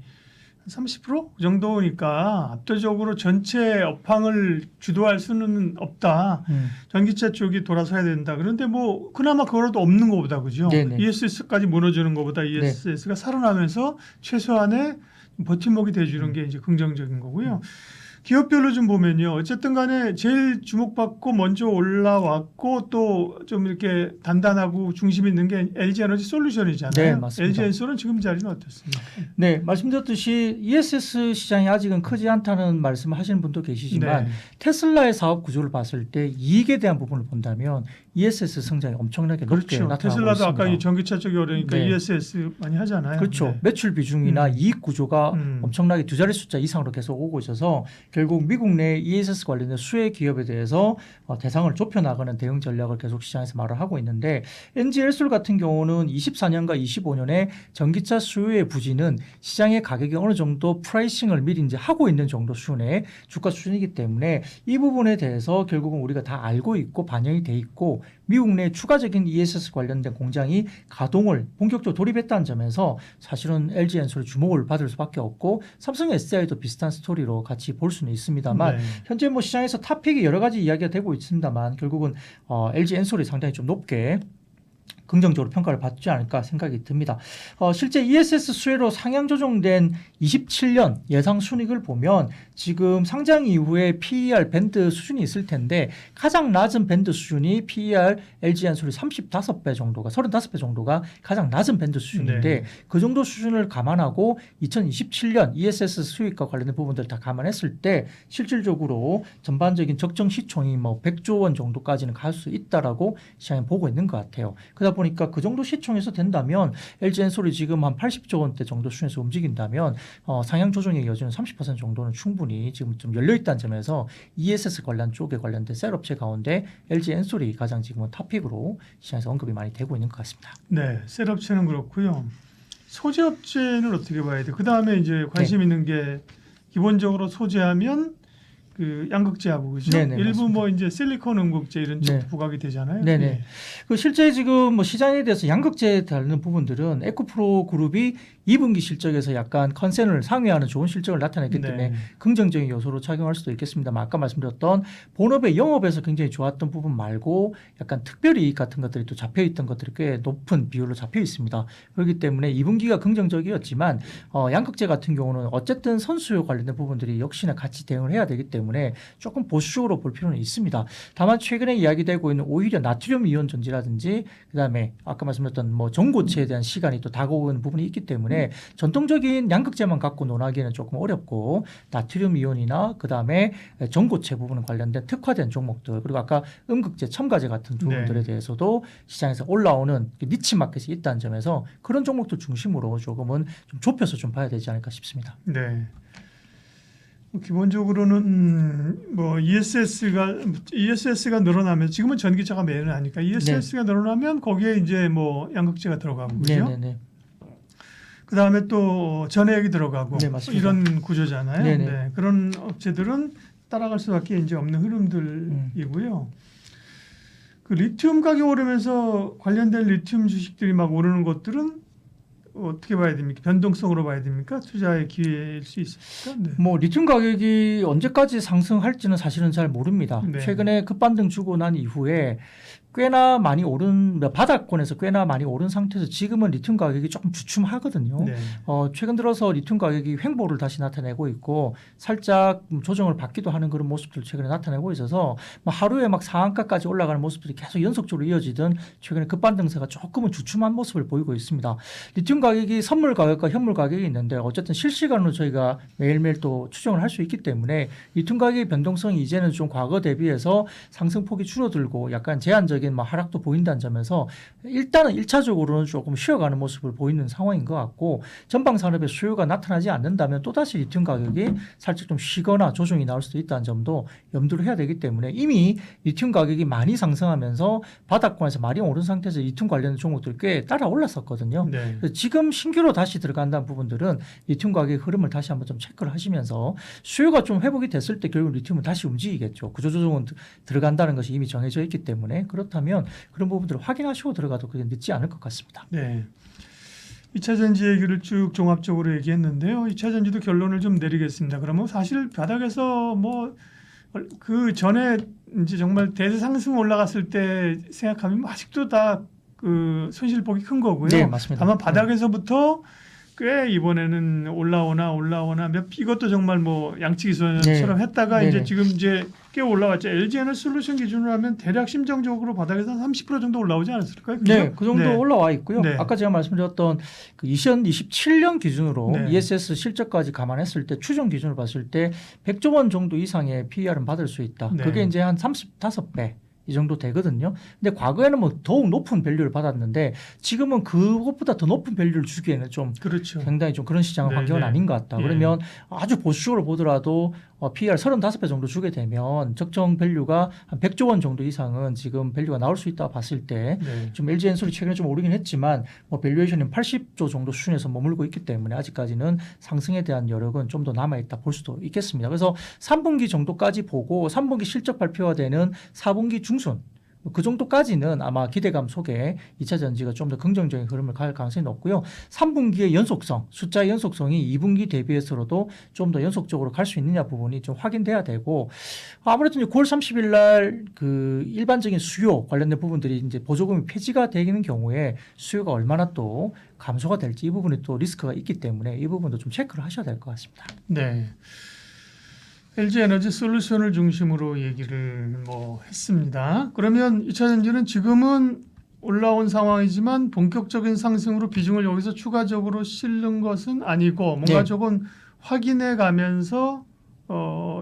30% 정도니까 압도적으로 전체 업황을 주도할 수는 없다. 전기차 쪽이 돌아서야 된다. 그런데 그나마 그거라도 없는 것보다 그죠? 네네. ESS까지 무너지는 것보다 ESS가 살아나면서 최소한의 버팀목이 돼주는 게 이제 긍정적인 거고요. 기업별로 좀 보면요. 어쨌든 간에 제일 주목받고 먼저 올라왔고 또 좀 이렇게 단단하고 중심 있는 게 LG 에너지 솔루션이잖아요. 네, 맞습니다. LG 엔솔은 지금 자리는 어떻습니까? 네, 말씀드렸듯이 ESS 시장이 아직은 크지 않다는 말씀을 하시는 분도 계시지만 테슬라의 사업 구조를 봤을 때 이익에 대한 부분을 본다면 ESS 성장이 엄청나게 높게 나타나고 테슬라도 있습니다. 아까 이 전기차 쪽이 어려우니까 ESS 많이 하잖아요. 그렇죠. 매출 비중이나 이익 구조가 엄청나게 두 자리 숫자 이상으로 계속 오고 있어서 결국 미국 내 ESS 관련된 수혜 기업에 대해서 대상을 좁혀나가는 대응 전략을 계속 시장에서 말을 하고 있는데 NG엘솔 같은 경우는 24년과 25년에 전기차 수요의 부진은 시장의 가격이 어느 정도 프라이싱을 미리 이제 하고 있는 정도 수준의 주가 수준이기 때문에 이 부분에 대해서 결국은 우리가 다 알고 있고 반영이 돼 있고 미국 내 추가적인 ESS 관련된 공장이 가동을 본격적으로 돌입했다는 점에서 사실은 LG 엔솔의 주목을 받을 수밖에 없고 삼성 SDI도 비슷한 스토리로 같이 볼 수는 있습니다만 현재 시장에서 탑픽이 여러 가지 이야기가 되고 있습니다만 결국은 LG 엔솔이 상당히 좀 높게 긍정적으로 평가를 받지 않을까 생각이 듭니다. 실제 ESS 수혜로 상향 조정된 27년 예상 순이익을 보면 지금 상장 이후에 PER 밴드 수준이 있을 텐데 가장 낮은 밴드 수준이 PER LG 엔솔이 35배 정도가 가장 낮은 밴드 수준인데 그 정도 수준을 감안하고 2027년 ESS 수익과 관련된 부분들을 다 감안했을 때 실질적으로 전반적인 적정 시총이 100조 원 정도까지는 갈 수 있다라고 시장에 보고 있는 것 같아요. 그러다 보니까 그 정도 시총에서 된다면 LG 엔솔이 지금 한 80조 원대 정도 수준에서 움직인다면 상향 조정의 여지는 30% 정도는 충분히 지금 좀 열려 있다는 점에서 ESS 관련 쪽에 관련된 셀업체 가운데 LG 엔솔이 가장 지금은 탑픽으로 시장에서 언급이 많이 되고 있는 것 같습니다. 네, 셀업체는 그렇고요. 소재업체는 어떻게 봐야 돼? 그 다음에 이제 관심 있는 게 기본적으로 소재하면 그 양극재하고 그죠? 네네, 일부 맞습니다. 이제 실리콘 음극재 이런 쪽 부각이 되잖아요. 네네. 그 실제 지금 시장에 대해서 양극재에 다루는 부분들은 에코프로 그룹이 2분기 실적에서 약간 컨센을 상회하는 좋은 실적을 나타냈기 때문에 긍정적인 요소로 작용할 수도 있겠습니다만 아까 말씀드렸던 본업의 영업에서 굉장히 좋았던 부분 말고 약간 특별이익 같은 것들이 또 잡혀있던 것들이 꽤 높은 비율로 잡혀 있습니다. 그렇기 때문에 2분기가 긍정적이었지만 양극재 같은 경우는 어쨌든 선수요 관련된 부분들이 역시나 같이 대응을 해야 되기 때문에 조금 보수적으로 볼 필요는 있습니다. 다만 최근에 이야기되고 있는 오히려 나트륨 이온 전지라든지 그다음에 아까 말씀드렸던 전고체에 대한 시간이 또 다가오는 부분이 있기 때문에 전통적인 양극재만 갖고 논하기에는 조금 어렵고 나트륨 이온이나 그다음에 전고체 부분 관련된 특화된 종목들 그리고 아까 음극재, 첨가제 같은 부분들에 대해서도 시장에서 올라오는 니치 마켓이 있다는 점에서 그런 종목들 중심으로 조금은 좀 좁혀서 좀 봐야 되지 않을까 싶습니다. 네. 기본적으로는 ESS가 늘어나면 지금은 전기차가 메인은 아니까 ESS가 늘어나면 거기에 이제 양극재가 들어가고 그죠? 네네네. 그 다음에 또 전해액이 들어가고 이런 구조잖아요. 네네. 그런 업체들은 따라갈 수밖에 이제 없는 흐름들이고요. 그 리튬 가격이 오르면서 관련된 리튬 주식들이 막 오르는 것들은 어떻게 봐야 됩니까? 변동성으로 봐야 됩니까? 투자의 기회일 수 있습니까? 리튬 가격이 언제까지 상승할지는 사실은 잘 모릅니다. 최근에 급반등 주고 난 이후에 꽤나 많이 오른 바닥권에서 꽤나 많이 오른 상태에서 지금은 리튬 가격이 조금 주춤하거든요. 네. 최근 들어서 리튬 가격이 횡보를 다시 나타내고 있고 살짝 조정을 받기도 하는 그런 모습들 최근에 나타내고 있어서 하루에 막 상한가까지 올라가는 모습들이 계속 연속적으로 이어지던 최근에 급반등세가 조금은 주춤한 모습을 보이고 있습니다. 리튬 가격이 선물 가격과 현물 가격이 있는데 어쨌든 실시간으로 저희가 매일매일 또 추정을 할 수 있기 때문에 리튬 가격의 변동성이 이제는 좀 과거 대비해서 상승폭이 줄어들고 약간 제한적인 하락도 보인다는 점에서 일단은 1차적으로는 조금 쉬어가는 모습을 보이는 상황인 것 같고 전방 산업의 수요가 나타나지 않는다면 또다시 리튬 가격이 살짝 좀 쉬거나 조정이 나올 수도 있다는 점도 염두를 해야 되기 때문에 이미 리튬 가격이 많이 상승하면서 바닥권에서 많이 오른 상태에서 리튬 관련 종목들 꽤 따라 올랐었거든요. 네. 그래서 지금 신규로 다시 들어간다는 부분들은 리튬 가격의 흐름을 다시 한번 좀 체크를 하시면서 수요가 좀 회복이 됐을 때 결국 리튬은 다시 움직이겠죠. 구조조정은 들어간다는 것이 이미 정해져 있기 때문에 그렇다면 그런 부분들을 확인하시고 들어가도 그게 늦지 않을 것 같습니다. 네. 2차 전지 얘기를 쭉 종합적으로 얘기했는데요. 2차 전지도 결론을 좀 내리겠습니다. 그러면 사실 바닥에서 그 전에 이제 정말 대상승 올라갔을 때 생각하면 아직도 다 그 손실폭이 큰 거고요. 네, 맞습니다. 다만 바닥에서부터 꽤 이번에는 올라오나 이것도 정말 양치기처럼 했다가 네네. 이제 지금 이제 꽤 올라왔죠. LG에너솔루션 기준으로 하면 대략 심정적으로 바닥에서 30% 정도 올라오지 않았을까요? 그죠? 네, 그 정도 네. 올라와 있고요. 네. 아까 제가 말씀드렸던 그 2027년 기준으로 네. ESS 실적까지 감안했을 때 추정 기준을 봤을 때 100조 원 정도 이상의 PER은 받을 수 있다. 네. 그게 이제 한 35배. 이 정도 되거든요. 근데 과거에는 더욱 높은 밸류를 받았는데 지금은 그것보다 더 높은 밸류를 주기에는 좀 그렇죠. 굉장히 좀 그런 시장 네, 환경은 네. 아닌 것 같다. 예. 그러면 아주 보수적으로 보더라도 PER 35배 정도 주게 되면 적정 밸류가 한 100조 원 정도 이상은 지금 밸류가 나올 수 있다 봤을 때 네. 좀 LG엔솔이 최근에 좀 오르긴 했지만 밸류에이션은 80조 정도 수준에서 머물고 있기 때문에 아직까지는 상승에 대한 여력은 좀 더 남아있다 볼 수도 있겠습니다. 그래서 3분기 정도까지 보고 3분기 실적 발표가 되는 4분기 중순 그 정도까지는 아마 기대감 속에 2차 전지가 좀 더 긍정적인 흐름을 갈 가능성이 높고요. 3분기의 연속성, 숫자의 연속성이 2분기 대비해서도 좀 더 연속적으로 갈 수 있느냐 부분이 좀 확인돼야 되고 아무래도 이제 9월 30일 날 그 일반적인 수요 관련된 부분들이 이제 보조금이 폐지가 되는 경우에 수요가 얼마나 또 감소가 될지 이 부분이 또 리스크가 있기 때문에 이 부분도 좀 체크를 하셔야 될 것 같습니다. 네. LG 에너지 솔루션을 중심으로 얘기를 했습니다. 그러면 2차 전지는 지금은 올라온 상황이지만 본격적인 상승으로 비중을 여기서 추가적으로 실는 것은 아니고 뭔가 네. 조금 확인해 가면서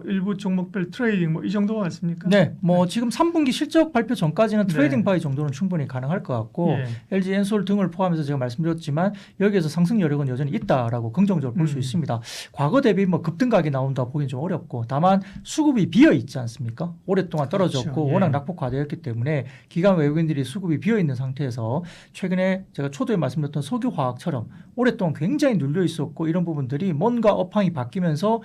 일부 종목별 트레이딩 이 정도가 맞습니까? 네, 지금 3분기 실적 발표 전까지는 트레이딩 네. 바이 정도는 충분히 가능할 것 같고 예. LG 엔솔 등을 포함해서 제가 말씀드렸지만 여기에서 상승 여력은 여전히 있다라고 긍정적으로 볼 수 있습니다. 과거 대비 급등각이 나온다 보기는 좀 어렵고 다만 수급이 비어 있지 않습니까? 오랫동안 떨어졌고 그렇죠. 예. 워낙 낙폭화되었기 때문에 기관 외국인들이 수급이 비어 있는 상태에서 최근에 제가 초도에 말씀드렸던 석유화학처럼 오랫동안 굉장히 눌려 있었고 이런 부분들이 뭔가 업황이 바뀌면서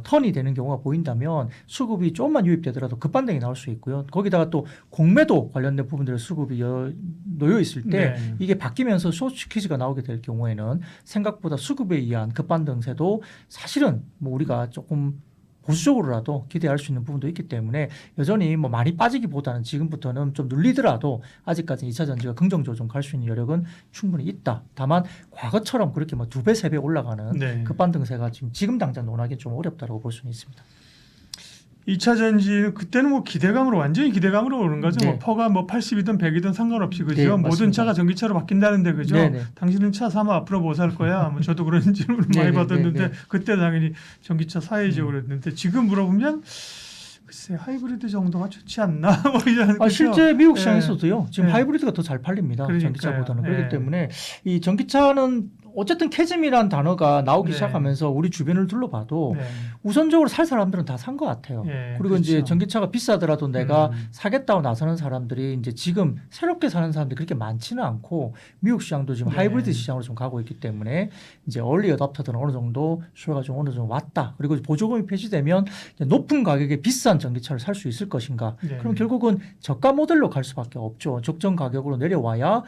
턴이 되는 경우가 보인다면 수급이 조금만 유입되더라도 급반등이 나올 수 있고요. 거기다가 또 공매도 관련된 부분들의 수급이 놓여 있을 때 네. 이게 바뀌면서 쇼트 스퀴즈가 나오게 될 경우에는 생각보다 수급에 의한 급반등세도 사실은 우리가 조금 보수적으로라도 기대할 수 있는 부분도 있기 때문에 여전히 많이 빠지기보다는 지금부터는 좀 눌리더라도 아직까지 2차 전지가 긍정적으로 좀 갈 수 있는 여력은 충분히 있다. 다만 과거처럼 그렇게 2배, 3배 올라가는 네. 급반등세가 지금 당장 논하기 좀 어렵다고 볼 수는 있습니다. 2차 전지 그때는 기대감으로 완전히 기대감으로 오는 거죠. 네. 퍼가 80이든 100이든 상관없이 그죠. 네, 모든 맞습니다. 차가 전기차로 바뀐다는데 그죠. 네네. 당신은 차 사면 앞으로 뭐 살 거야. 저도 그런 질문을 많이 네네, 받았는데 네네. 그때 당연히 전기차 사야죠 그랬는데 지금 물어보면 글쎄 하이브리드 정도가 좋지 않나. 실제 미국 시장에서도요. 지금 네. 하이브리드가 더 잘 팔립니다. 그러니까요. 전기차보다는. 네. 그렇기 때문에 이 전기차는 어쨌든 캐즘이라는 단어가 나오기 네. 시작하면서 우리 주변을 둘러봐도 네. 우선적으로 살 사람들은 다 산 것 같아요. 네, 그리고 이제 그렇죠. 전기차가 비싸더라도 내가 사겠다고 나서는 사람들이 이제 지금 새롭게 사는 사람들이 그렇게 많지는 않고 미국 시장도 지금 네. 하이브리드 시장으로 좀 가고 있기 때문에 이제 얼리 어답터들은 어느 정도 수요가 좀 어느 정도 왔다. 그리고 보조금이 폐지되면 이제 높은 가격에 비싼 전기차를 살 수 있을 것인가. 네. 그럼 결국은 저가 모델로 갈 수밖에 없죠. 적정 가격으로 내려와야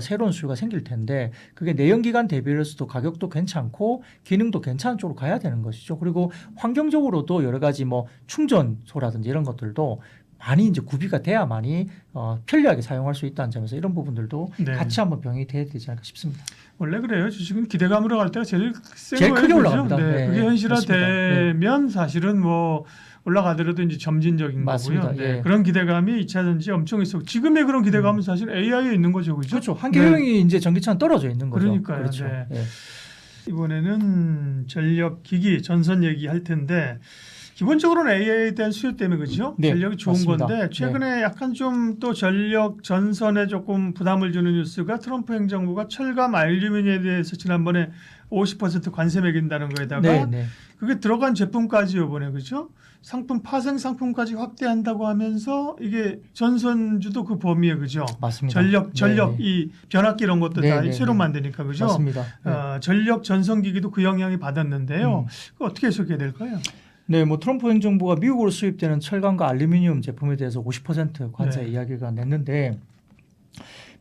새로운 수요가 생길 텐데 그게 내연기관 대비해서도 가격도 괜찮고 기능도 괜찮은 쪽으로 가야 되는 것이죠. 그리고 환경적으로도 여러 가지 충전소라든지 이런 것들도 많이 이제 구비가 돼야만이 편리하게 사용할 수 있다는 점에서 이런 부분들도 네. 같이 한번 병행이 돼야 되지 않을까 싶습니다. 원래 그래요. 주식은 기대감으로 갈 때가 제일 센 제일 거예요. 크게 그죠? 올라갑니다. 네. 네, 그게 네, 현실화되면 사실은 뭐 올라가더라도 이제 점진적인 맞습니다. 거고요. 네. 예. 그런 기대감이 2차 전지에 엄청 있었고 지금의 그런 기대감은 사실 AI에 있는 거죠. 그죠? 그렇죠. 한계형이 이제 전기차는 떨어져 있는 거죠. 그러니까요. 그렇죠. 네. 예. 이번에는 전력 기기 전선 얘기할 텐데 기본적으로는 AI에 대한 수요 때문에 그죠? 네, 전력이 좋은 맞습니다. 건데 최근에 약간 좀 또 전력 전선에 조금 부담을 주는 뉴스가 트럼프 행정부가 철강 알루미늄에 대해서 지난번에 50% 관세 매긴다는 거에다가 네, 네. 그게 들어간 제품까지 이번에 그죠? 상품 파생 상품까지 확대한다고 하면서 이게 전선주도 그 범위에 그죠? 맞습니다. 전력 네, 이 변압기 이런 것도 네, 다 네, 새로 네. 만드니까 그죠? 맞습니다. 네. 전력 전선기기도 그 영향이 받았는데요. 그거 어떻게 해석해야 될까요? 네, 뭐 트럼프 행정부가 미국으로 수입되는 철강과 알루미늄 제품에 대해서 50% 관세 네. 이야기가 냈는데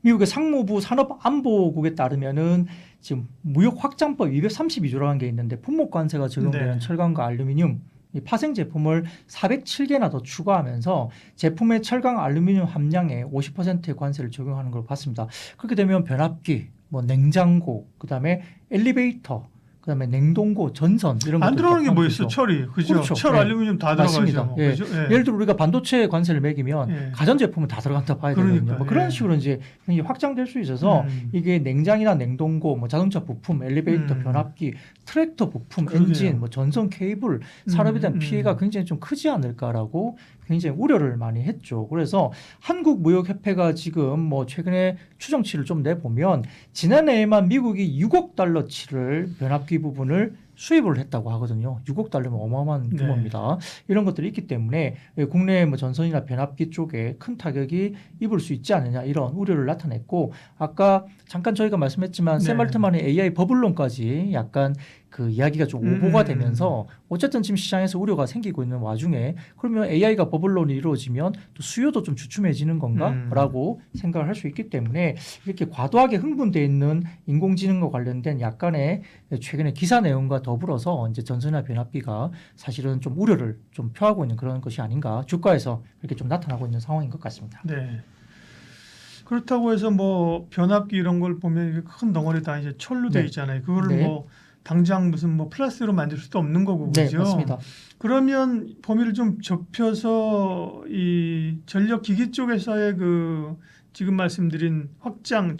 미국의 상무부 산업안보국에 따르면은 지금 무역 확장법 232조라는 게 있는데 품목 관세가 적용되는 네. 철강과 알루미늄 이 파생 제품을 407개나 더 추가하면서 제품의 철강 알루미늄 함량에 50%의 관세를 적용하는 걸 봤습니다. 그렇게 되면 변압기, 뭐 냉장고, 그다음에 엘리베이터, 그다음에 냉동고, 전선 이런 것들 안 들어가는 게 뭐 있어? 철이 그죠? 그렇죠. 철, 네. 알루미늄 다 맞습니다. 들어가죠. 예. 그죠? 예. 예를 들어 우리가 반도체 관세를 매기면 예. 가전제품은 다 들어간다 봐야 되거든요. 그러니까, 뭐 그런 예. 식으로 이제 굉장히 확장될 수 있어서 이게 냉장이나 냉동고, 뭐 자동차 부품, 엘리베이터, 변압기, 트랙터 부품, 그러게요. 엔진, 뭐 전선 케이블 산업에 대한 피해가 굉장히 좀 크지 않을까라고 굉장히 우려를 많이 했죠. 그래서 한국무역협회가 지금 뭐 최근에 추정치를 좀 내보면 지난해에만 미국이 6억 달러치를 변압기 부분을 수입을 했다고 하거든요. 6억 달러면 어마어마한 네. 규모입니다. 이런 것들이 있기 때문에 국내 뭐 전선이나 변압기 쪽에 큰 타격이 입을 수 있지 않느냐 이런 우려를 나타냈고 아까 잠깐 저희가 말씀했지만 네. 샘 알트만의 AI 버블론까지 약간 그 이야기가 좀 오보가 되면서 어쨌든 지금 시장에서 우려가 생기고 있는 와중에 그러면 AI가 버블론이 이루어지면 또 수요도 좀 주춤해지는 건가라고 생각을 할 수 있기 때문에 이렇게 과도하게 흥분돼 있는 인공지능과 관련된 약간의 최근에 기사 내용과 더불어서 이제 전선이나 변압기가 사실은 좀 우려를 좀 표하고 있는 그런 것이 아닌가 주가에서 이렇게 좀 나타나고 있는 상황인 것 같습니다. 네. 그렇다고 해서 뭐 변압기 이런 걸 보면 이게 큰 덩어리 다 이제 철로 돼 네. 있잖아요. 그거를 네. 뭐 당장 무슨 뭐 플라스틱으로 만들 수도 없는 거고 네, 그죠? 맞습니다. 그러면 범위를 좀 좁혀서 이 전력 기기 쪽에서의 그 지금 말씀드린 확장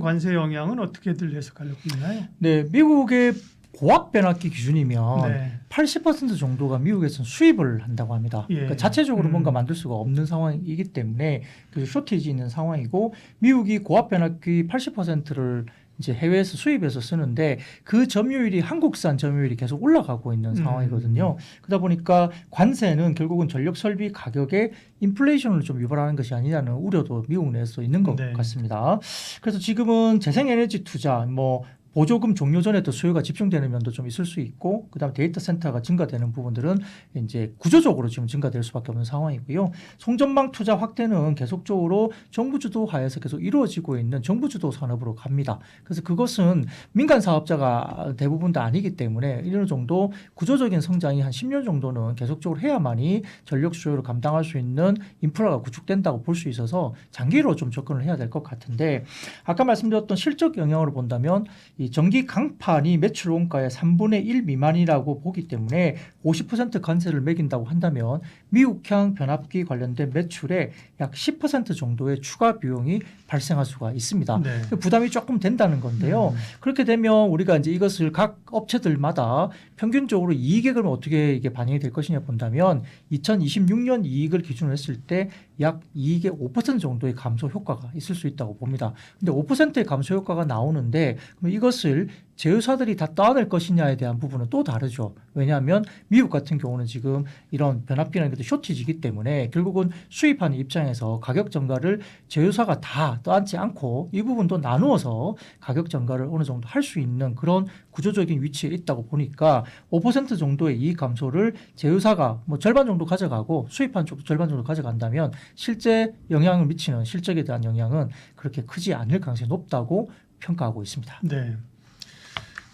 관세 영향은 어떻게들 해석하려고 있나요? 네, 미국의 고압 변압기 기준이면 네. 80% 정도가 미국에서는 수입을 한다고 합니다. 예. 그러니까 자체적으로 뭔가 만들 수가 없는 상황이기 때문에 그 쇼티지 있는 상황이고 미국이 고압 변압기 80%를 이제 해외에서 수입해서 쓰는데 그 점유율이 한국산 점유율이 계속 올라가고 있는 상황이거든요. 그러다 보니까 관세는 결국은 전력 설비 가격에 인플레이션을 좀 유발하는 것이 아니냐는 우려도 미국 내에서 있는 것 네. 같습니다. 그래서 지금은 재생에너지 투자, 뭐 보조금 종료 전에 또 수요가 집중되는 면도 좀 있을 수 있고 그다음에 데이터 센터가 증가되는 부분들은 이제 구조적으로 지금 증가될 수밖에 없는 상황이고요. 송전망 투자 확대는 계속적으로 정부 주도하에서 계속 이루어지고 있는 정부 주도 산업으로 갑니다. 그래서 그것은 민간 사업자가 대부분 다 아니기 때문에 어느 정도 구조적인 성장이 한 10년 정도는 계속적으로 해야만이 전력 수요를 감당할 수 있는 인프라가 구축된다고 볼 수 있어서 장기로 좀 접근을 해야 될 것 같은데 아까 말씀드렸던 실적 영향으로 본다면 이 전기 강판이 매출 원가의 3분의 1 미만이라고 보기 때문에 50% 관세를 매긴다고 한다면 미국향 변압기 관련된 매출에 약 10% 정도의 추가 비용이 발생할 수가 있습니다. 네. 부담이 조금 된다는 건데요. 그렇게 되면 우리가 이제 이것을 각 업체들마다 평균적으로 이익에 그러면 어떻게 이게 반영이 될 것이냐 본다면 2026년 이익을 기준으로 했을 때 약 이익의 5% 정도의 감소 효과가 있을 수 있다고 봅니다. 근데 5%의 감소 효과가 나오는데 그럼 이것을 제휴사들이 다 떠안을 것이냐에 대한 부분은 또 다르죠. 왜냐하면 미국 같은 경우는 지금 이런 변압기라는 것도 쇼티지이기 때문에 결국은 수입하는 입장에서 가격 전가를 제휴사가 다 떠안지 않고 이 부분도 나누어서 가격 전가를 어느 정도 할 수 있는 그런 구조적인 위치에 있다고 보니까 5% 정도의 이익 감소를 제휴사가 뭐 절반 정도 가져가고 수입한 쪽도 절반 정도 가져간다면 실제 영향을 미치는 실적에 대한 영향은 그렇게 크지 않을 가능성이 높다고 평가하고 있습니다. 네.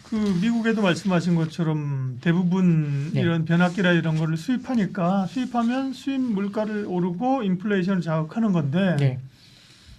그 미국에도 말씀하신 것처럼 대부분 네. 이런 변압기라 이런 거를 수입하니까 수입하면 수입 물가를 오르고 인플레이션을 자극하는 건데 네.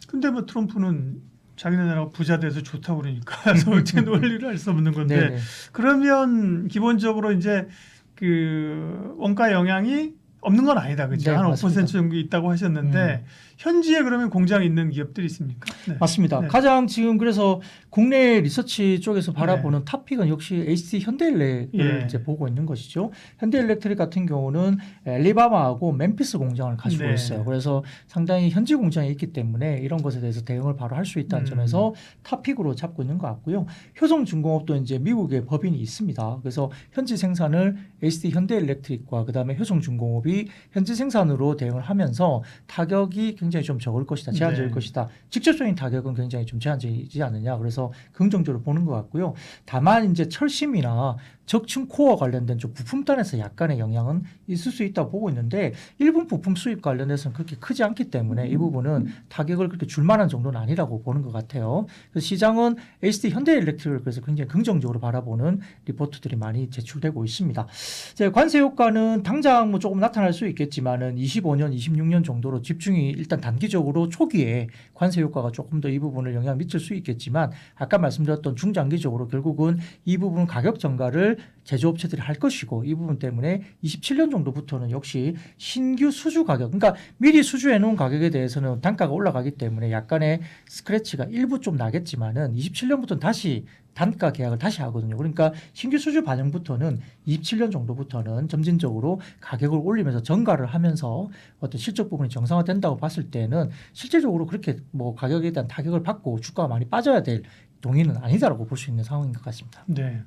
근데 뭐 트럼프는 자기네 나라가 부자 돼서 좋다고 그러니까 어떻게 논리를 알 수 없는 건데 네. 네. 그러면 기본적으로 이제 그 원가 영향이 없는 건 아니다. 그죠? 네, 한 5% 맞습니다. 정도 있다고 하셨는데 현지에 그러면 공장이 있는 기업들이 있습니까? 네. 맞습니다. 네. 가장 지금 그래서 국내 리서치 쪽에서 바라보는 탑픽은 역시 HT 현대일렉을 예. 이제 보고 있는 것이죠. 현대일렉트릭 같은 경우는 엘리바마하고 멤피스 공장을 가지고 네. 있어요. 그래서 상당히 현지 공장이 있기 때문에 이런 것에 대해서 대응을 바로 할 수 있다는 점에서 탑픽으로 잡고 있는 것 같고요. 효성중공업도 이제 미국에 법인이 있습니다. 그래서 현지 생산을 HT 현대일렉트릭과 그다음에 효성중공업이 현지 생산으로 대응을 하면서 타격이 굉장히 좀 적을 것이다, 제한적일 네. 것이다. 직접적인 타격은 굉장히 좀 제한적이지 않느냐. 그래서 긍정적으로 보는 것 같고요. 다만 이제 철심이나 적층 코어 관련된 좀 부품단에서 약간의 영향은 있을 수 있다고 보고 있는데 일본 부품 수입 관련해서는 그렇게 크지 않기 때문에 이 부분은 타격을 그렇게 줄 만한 정도는 아니라고 보는 것 같아요. 그래서 시장은 HT 현대일렉트릭을 그래서 굉장히 긍정적으로 바라보는 리포트들이 많이 제출되고 있습니다. 이제 관세 효과는 당장 뭐 조금 나타날 수 있겠지만은 25년, 26년 정도로 집중이 일단 단기적으로 초기에 관세 효과가 조금 더 이 부분을 영향을 미칠 수 있겠지만 아까 말씀드렸던 중장기적으로 결국은 이 부분 가격 전가를 제조업체들이 할 것이고 이 부분 때문에 27년 정도부터는 역시 신규 수주 가격, 그러니까 미리 수주해 놓은 가격에 대해서는 단가가 올라가기 때문에 약간의 스크래치가 일부 좀 나겠지만은 27년부터는 다시 단가 계약을 다시 하거든요. 그러니까 신규 수주 반영부터는 27년 정도부터는 점진적으로 가격을 올리면서 전가를 하면서 어떤 실적 부분이 정상화된다고 봤을 때는 실질적으로 그렇게 뭐 가격에 대한 타격을 받고 주가가 많이 빠져야 될 동의는 아니다라고 볼 수 있는 상황인 것 같습니다. 네.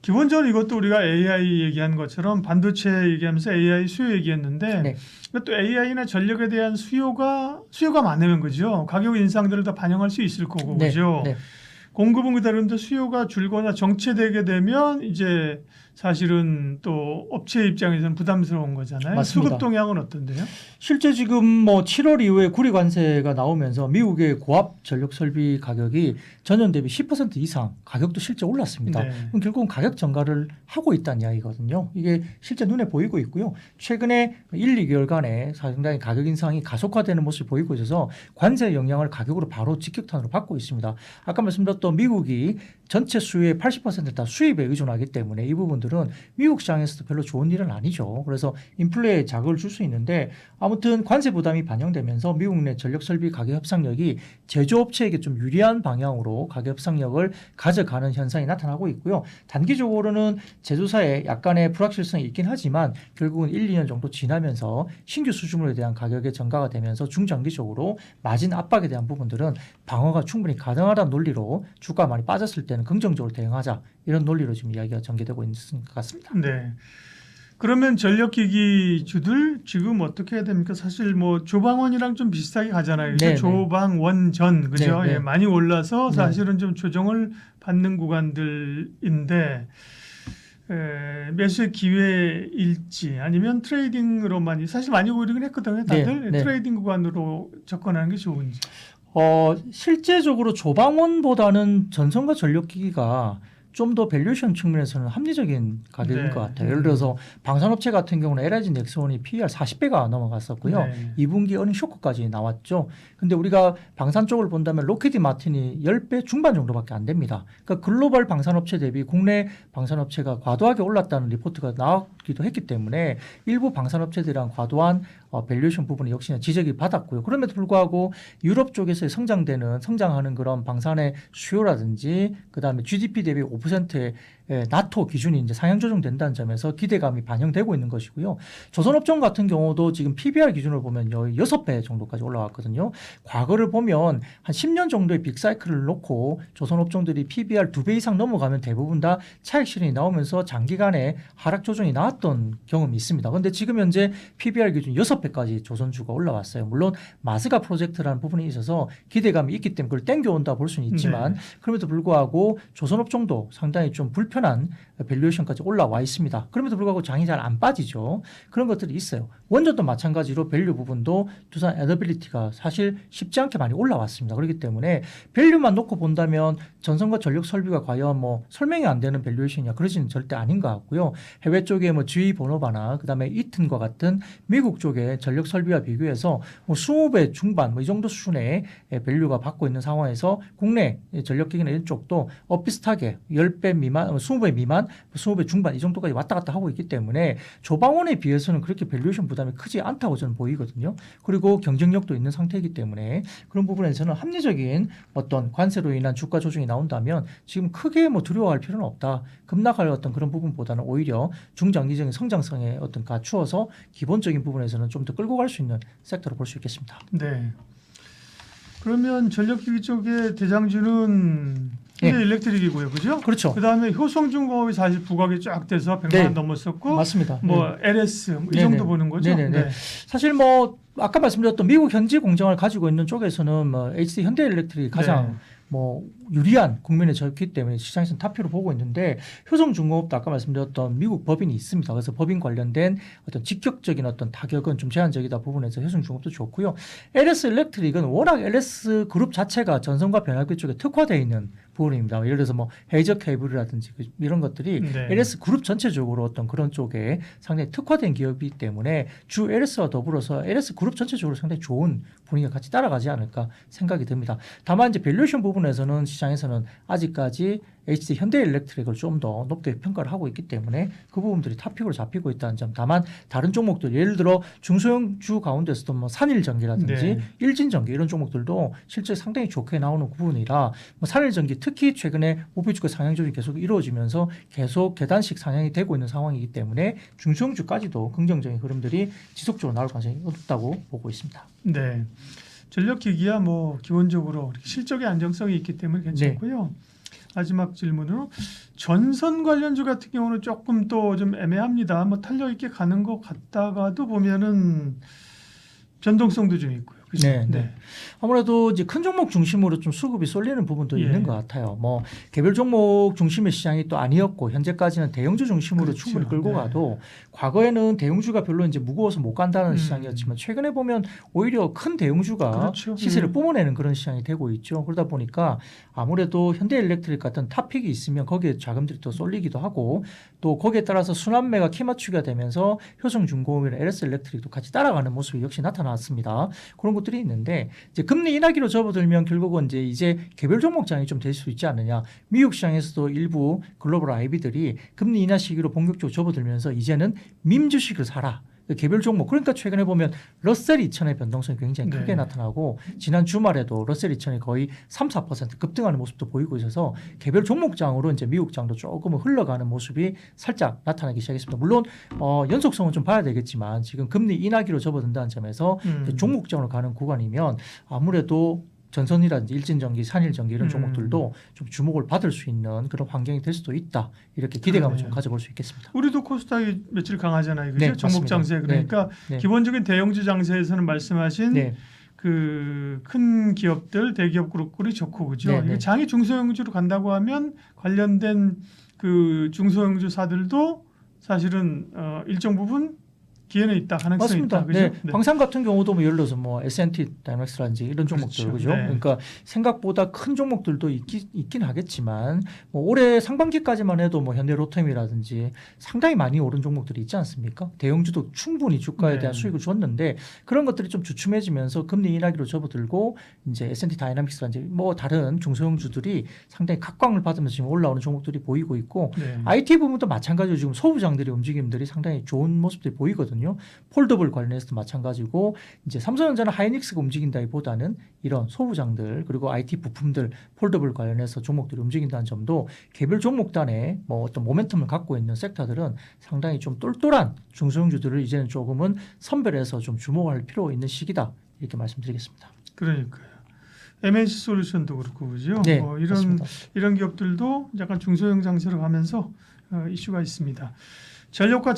기본적으로 이것도 우리가 AI 얘기한 것처럼 반도체 얘기하면서 AI 수요 얘기했는데 네. 이것도 AI나 전력에 대한 수요가 많으면 그죠? 가격 인상들을 다 반영할 수 있을 거고 네. 그죠? 네. 공급은 그다른데 수요가 줄거나 정체되게 되면 이제 사실은 또 업체 입장에서는 부담스러운 거잖아요. 맞습니다. 수급 동향은 어떤데요? 실제 지금 뭐 7월 이후에 구리 관세가 나오면서 미국의 고압 전력 설비 가격이 전년 대비 10% 이상 가격도 실제 올랐습니다. 네. 그럼 결국은 가격 전가를 하고 있다는 이야기거든요. 이게 실제 눈에 보이고 있고요. 최근에 1, 2개월간에 상당히 가격 인상이 가속화되는 모습을 보이고 있어서 관세 영향을 가격으로 바로 직격탄으로 받고 있습니다. 아까 말씀드렸던 미국이 전체 수요의 80%를 다 수입에 의존하기 때문에 이 부분들은 미국 시장에서도 별로 좋은 일은 아니죠. 그래서 인플레에 자극을 줄 수 있는데 아무튼 관세 부담이 반영되면서 미국 내 전력 설비 가격 협상력이 제조업체에게 좀 유리한 방향으로 가격 협상력을 가져가는 현상이 나타나고 있고요. 단기적으로는 제조사에 약간의 불확실성이 있긴 하지만 결국은 1, 2년 정도 지나면서 신규 수주물에 대한 가격의 전가가 되면서 중장기적으로 마진 압박에 대한 부분들은 방어가 충분히 가능하다는 논리로 주가가 많이 빠졌을 때는 긍정적으로 대응하자 이런 논리로 지금 이야기가 전개되고 있는 것 같습니다. 네. 그러면 전력기기주들 지금 어떻게 해야 됩니까? 사실 뭐 조방원이랑 좀 비슷하게 가잖아요. 네, 조방원전 그죠? 네, 네. 예, 많이 올라서 네. 사실은 좀 조정을 받는 구간들인데 매수의 기회일지 아니면 트레이딩으로만 사실 많이 오르긴 했거든요. 다들 네, 네. 트레이딩 구간으로 접근하는 게 좋은지. 실제적으로 조방원보다는 전선과 전력기기가 좀 더 밸류에이션 측면에서는 합리적인 가격인 네. 것 같아요. 예를 들어서 방산업체 같은 경우는 LIG 넥스원이 PER 40배가 넘어갔었고요. 네. 2분기 어닝 쇼크까지 나왔죠. 근데 우리가 방산 쪽을 본다면 로키드 마틴이 10배 중반 정도밖에 안 됩니다. 그러니까 글로벌 방산업체 대비 국내 방산업체가 과도하게 올랐다는 리포트가 나왔기도 했기 때문에 일부 방산업체들이랑 과도한 밸류에이션 부분이 역시나 지적이 받았고요. 그럼에도 불구하고 유럽 쪽에서 성장하는 그런 방산의 수요라든지 그다음에 GDP 대비 5%의 나토 기준이 이제 상향 조정된다는 점에서 기대감이 반영되고 있는 것이고요. 조선업종 같은 경우도 지금 PBR 기준으로 보면 6배 정도까지 올라왔거든요. 과거를 보면 한 10년 정도의 빅사이클을 놓고 조선업종들이 PBR 2배 이상 넘어가면 대부분 다 차익 실현이 나오면서 장기간의 하락 조정이 나왔던 경험이 있습니다. 그런데 지금 현재 PBR 기준 6배까지 조선주가 올라왔어요. 물론 마스가 프로젝트라는 부분이 있어서 기대감이 있기 때문에 그걸 땡겨온다 볼 수는 있지만 그럼에도 불구하고 조선업종도 상당히 좀 불편한 편한 밸류에이션까지 올라와 있습니다. 그럼에도 불구하고 장이 잘 안 빠지죠. 그런 것들이 있어요. 원전도 마찬가지로 밸류 부분도 두산 에너빌리티가 사실 쉽지 않게 많이 올라왔습니다. 그렇기 때문에 밸류만 놓고 본다면 전선과 전력 설비가 과연 뭐 설명이 안 되는 밸류에이션이냐 그러지는 절대 아닌 것 같고요. 해외 쪽에 뭐 GE 보노바나 그다음에 이튼과 같은 미국 쪽의 전력 설비와 비교해서 뭐 20배 중반 뭐 이 정도 수준의 밸류가 받고 있는 상황에서 국내 전력기기나 이런 쪽도 비슷하게 10배 미만, 20배 미만, 20배 중반 이 정도까지 왔다 갔다 하고 있기 때문에 조방원에 비해서는 그렇게 밸류에이션 부담이 크지 않다고 저는 보이거든요. 그리고 경쟁력도 있는 상태이기 때문에 그런 부분에서는 합리적인 어떤 관세로 인한 주가 조정이 나온다면 지금 크게 뭐 두려워할 필요는 없다. 급락할 어떤 그런 부분보다는 오히려 중장기적인 성장성에 어떤 갖추어서 기본적인 부분에서는 좀 더 끌고 갈 수 있는 섹터로 볼 수 있겠습니다. 네. 그러면 전력기기 쪽의 대장주는 현대일렉트릭이고요, 그죠? 그렇죠. 그다음에 효성중공업이 사실 부각이 쫙 돼서 100만 네. 원 넘었었고, 맞습니다. 뭐 LS 이 정도 보는 거죠. 네네네. 사실 뭐 아까 말씀드렸던 미국 현지 공장을 가지고 있는 쪽에서는 뭐 HD 현대일렉트릭이 가장 뭐 유리한 국면에 졌기 때문에 시장에서는 탑피로 보고 있는데 효성중공업도 아까 말씀드렸던 미국 법인이 있습니다. 그래서 법인 관련된 어떤 직격적인 어떤 타격은 좀 제한적이다 부분에서 효성중공업도 좋고요. LS 일렉트릭은 워낙 LS 그룹 자체가 전선과 변압기 쪽에 특화되어 있는 부분입니다. 예를 들어서 뭐 헤이저 케이블이라든지 이런 것들이 LS 그룹 전체적으로 어떤 그런 쪽에 상당히 특화된 기업이기 때문에 주 LS와 더불어서 LS 그룹 전체적으로 상당히 좋은 분위기가 같이 따라가지 않을까 생각이 듭니다. 다만 이제 밸류에이션 부분에서는 시장에서는 아직까지 HD 현대일렉트릭을 좀 더 높게 평가를 하고 있기 때문에 그 부분들이 탑픽으로 잡히고 있다는 점. 다만 다른 종목들 예를 들어 중소형주 가운데서도 뭐 산일전기라든지 일진전기 이런 종목들도 실제 상당히 좋게 나오는 부분이라 뭐 산일전기 특히 최근에 목표주가 상향 조정이 계속 이루어지면서 계속 계단식 상향이 되고 있는 상황이기 때문에 중소형주까지도 긍정적인 흐름들이 지속적으로 나올 가능성이 높다고 보고 있습니다. 네. 전력기기야 뭐 기본적으로 실적의 안정성이 있기 때문에 괜찮고요. 마지막 질문으로 전선 관련주 같은 경우는 조금 또 좀 애매합니다. 뭐 탄력 있게 가는 것 같다가도 보면은 변동성도 좀 있고요. 그렇죠? 네. 아무래도 이제 큰 종목 중심으로 좀 수급이 쏠리는 부분도 있는 것 같아요. 뭐 개별 종목 중심의 시장이 또 아니었고 현재까지는 대형주 중심으로 충분히 끌고 가도 과거에는 대형주가 별로 이제 무거워서 못 간다는 시장이었지만 최근에 보면 오히려 큰 대형주가 시세를 뿜어내는 그런 시장이 되고 있죠. 그러다 보니까 아무래도 현대일렉트릭 같은 탑픽이 있으면 거기에 자금들이 더 쏠리기도 하고 또 거기에 따라서 순환매가 키 맞추기가 되면서 효성중공업이나 LS일렉트릭도 같이 따라가는 모습이 역시 나타났습니다. 그런 것들이 있는데 이제 금리 인하기로 접어들면 결국은 이제 개별 종목장이 좀 될 수 있지 않느냐. 미국 시장에서도 일부 글로벌 IB들이 금리 인하 시기로 본격적으로 접어들면서 이제는 밈 주식을 사라. 개별 종목 그러니까 최근에 보면 러셀 2000의 변동성이 굉장히 크게 나타나고 지난 주말에도 러셀 2000이 거의 3-4% 급등하는 모습도 보이고 있어서 개별 종목장으로 이제 미국장도 조금은 흘러가는 모습이 살짝 나타나기 시작했습니다. 물론 연속성은 좀 봐야 되겠지만 지금 금리 인하기로 접어든다는 점에서 종목장으로 가는 구간이면 아무래도 전선이라든지 일진전기, 산일전기 이런 종목들도 좀 주목을 받을 수 있는 그런 환경이 될 수도 있다. 이렇게 기대감을 좀 가져볼 수 있겠습니다. 우리도 코스닥이 며칠 강하잖아요. 그죠? 종목 장세. 그러니까 기본적인 대형주 장세에서는 말씀하신 그 큰 기업들, 대기업 그룹들이 좋고 그죠? 이게 장이 중소형주로 간다고 하면 관련된 그 중소형주사들도 사실은 일정 부분 기회는 있다, 가능성이 있다. 그죠? 방산 같은 경우도 뭐 예를 들어서 뭐 S&T 다이맥스라든지 이런 종목들 그죠? 그러니까 생각보다 큰 종목들도 있긴 하겠지만 뭐 올해 상반기까지만 해도 뭐 현대로템이라든지 상당히 많이 오른 종목들이 있지 않습니까? 대형주도 충분히 주가에 대한 수익을 줬는데 그런 것들이 좀 주춤해지면서 금리 인하기로 접어들고 이제 S&T 다이나믹스라든지 뭐 다른 중소형주들이 상당히 각광을 받으면서 지금 올라오는 종목들이 보이고 있고 IT 부분도 마찬가지로 지금 소부장들의 움직임들이 상당히 좋은 모습들이 보이거든요. 폴더블 관련해서도 마찬가지고 이제 삼성전자나 하이닉스가 움직인다기보다는 이런 소부장들 그리고 IT 부품들 폴더블 관련해서 종목들이 움직인다는 점도 개별 종목단에 뭐 어떤 모멘텀을 갖고 있는 섹터들은 상당히 좀 똘똘한 중소형주들을 이제는 조금은 선별해서 좀 주목할 필요 있는 시기다 이렇게 말씀드리겠습니다. 그러니까요. MNC 솔루션도 그렇고 그죠? 이런 기업들도 약간 중소형 장세로 가면서 이슈가 있습니다. 전력과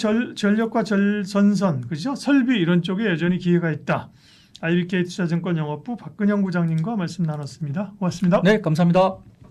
전선선, 그죠? 설비 이런 쪽에 여전히 기회가 있다. IBK 투자증권 영업부 박근영 부장님과 말씀 나눴습니다. 고맙습니다. 네, 감사합니다.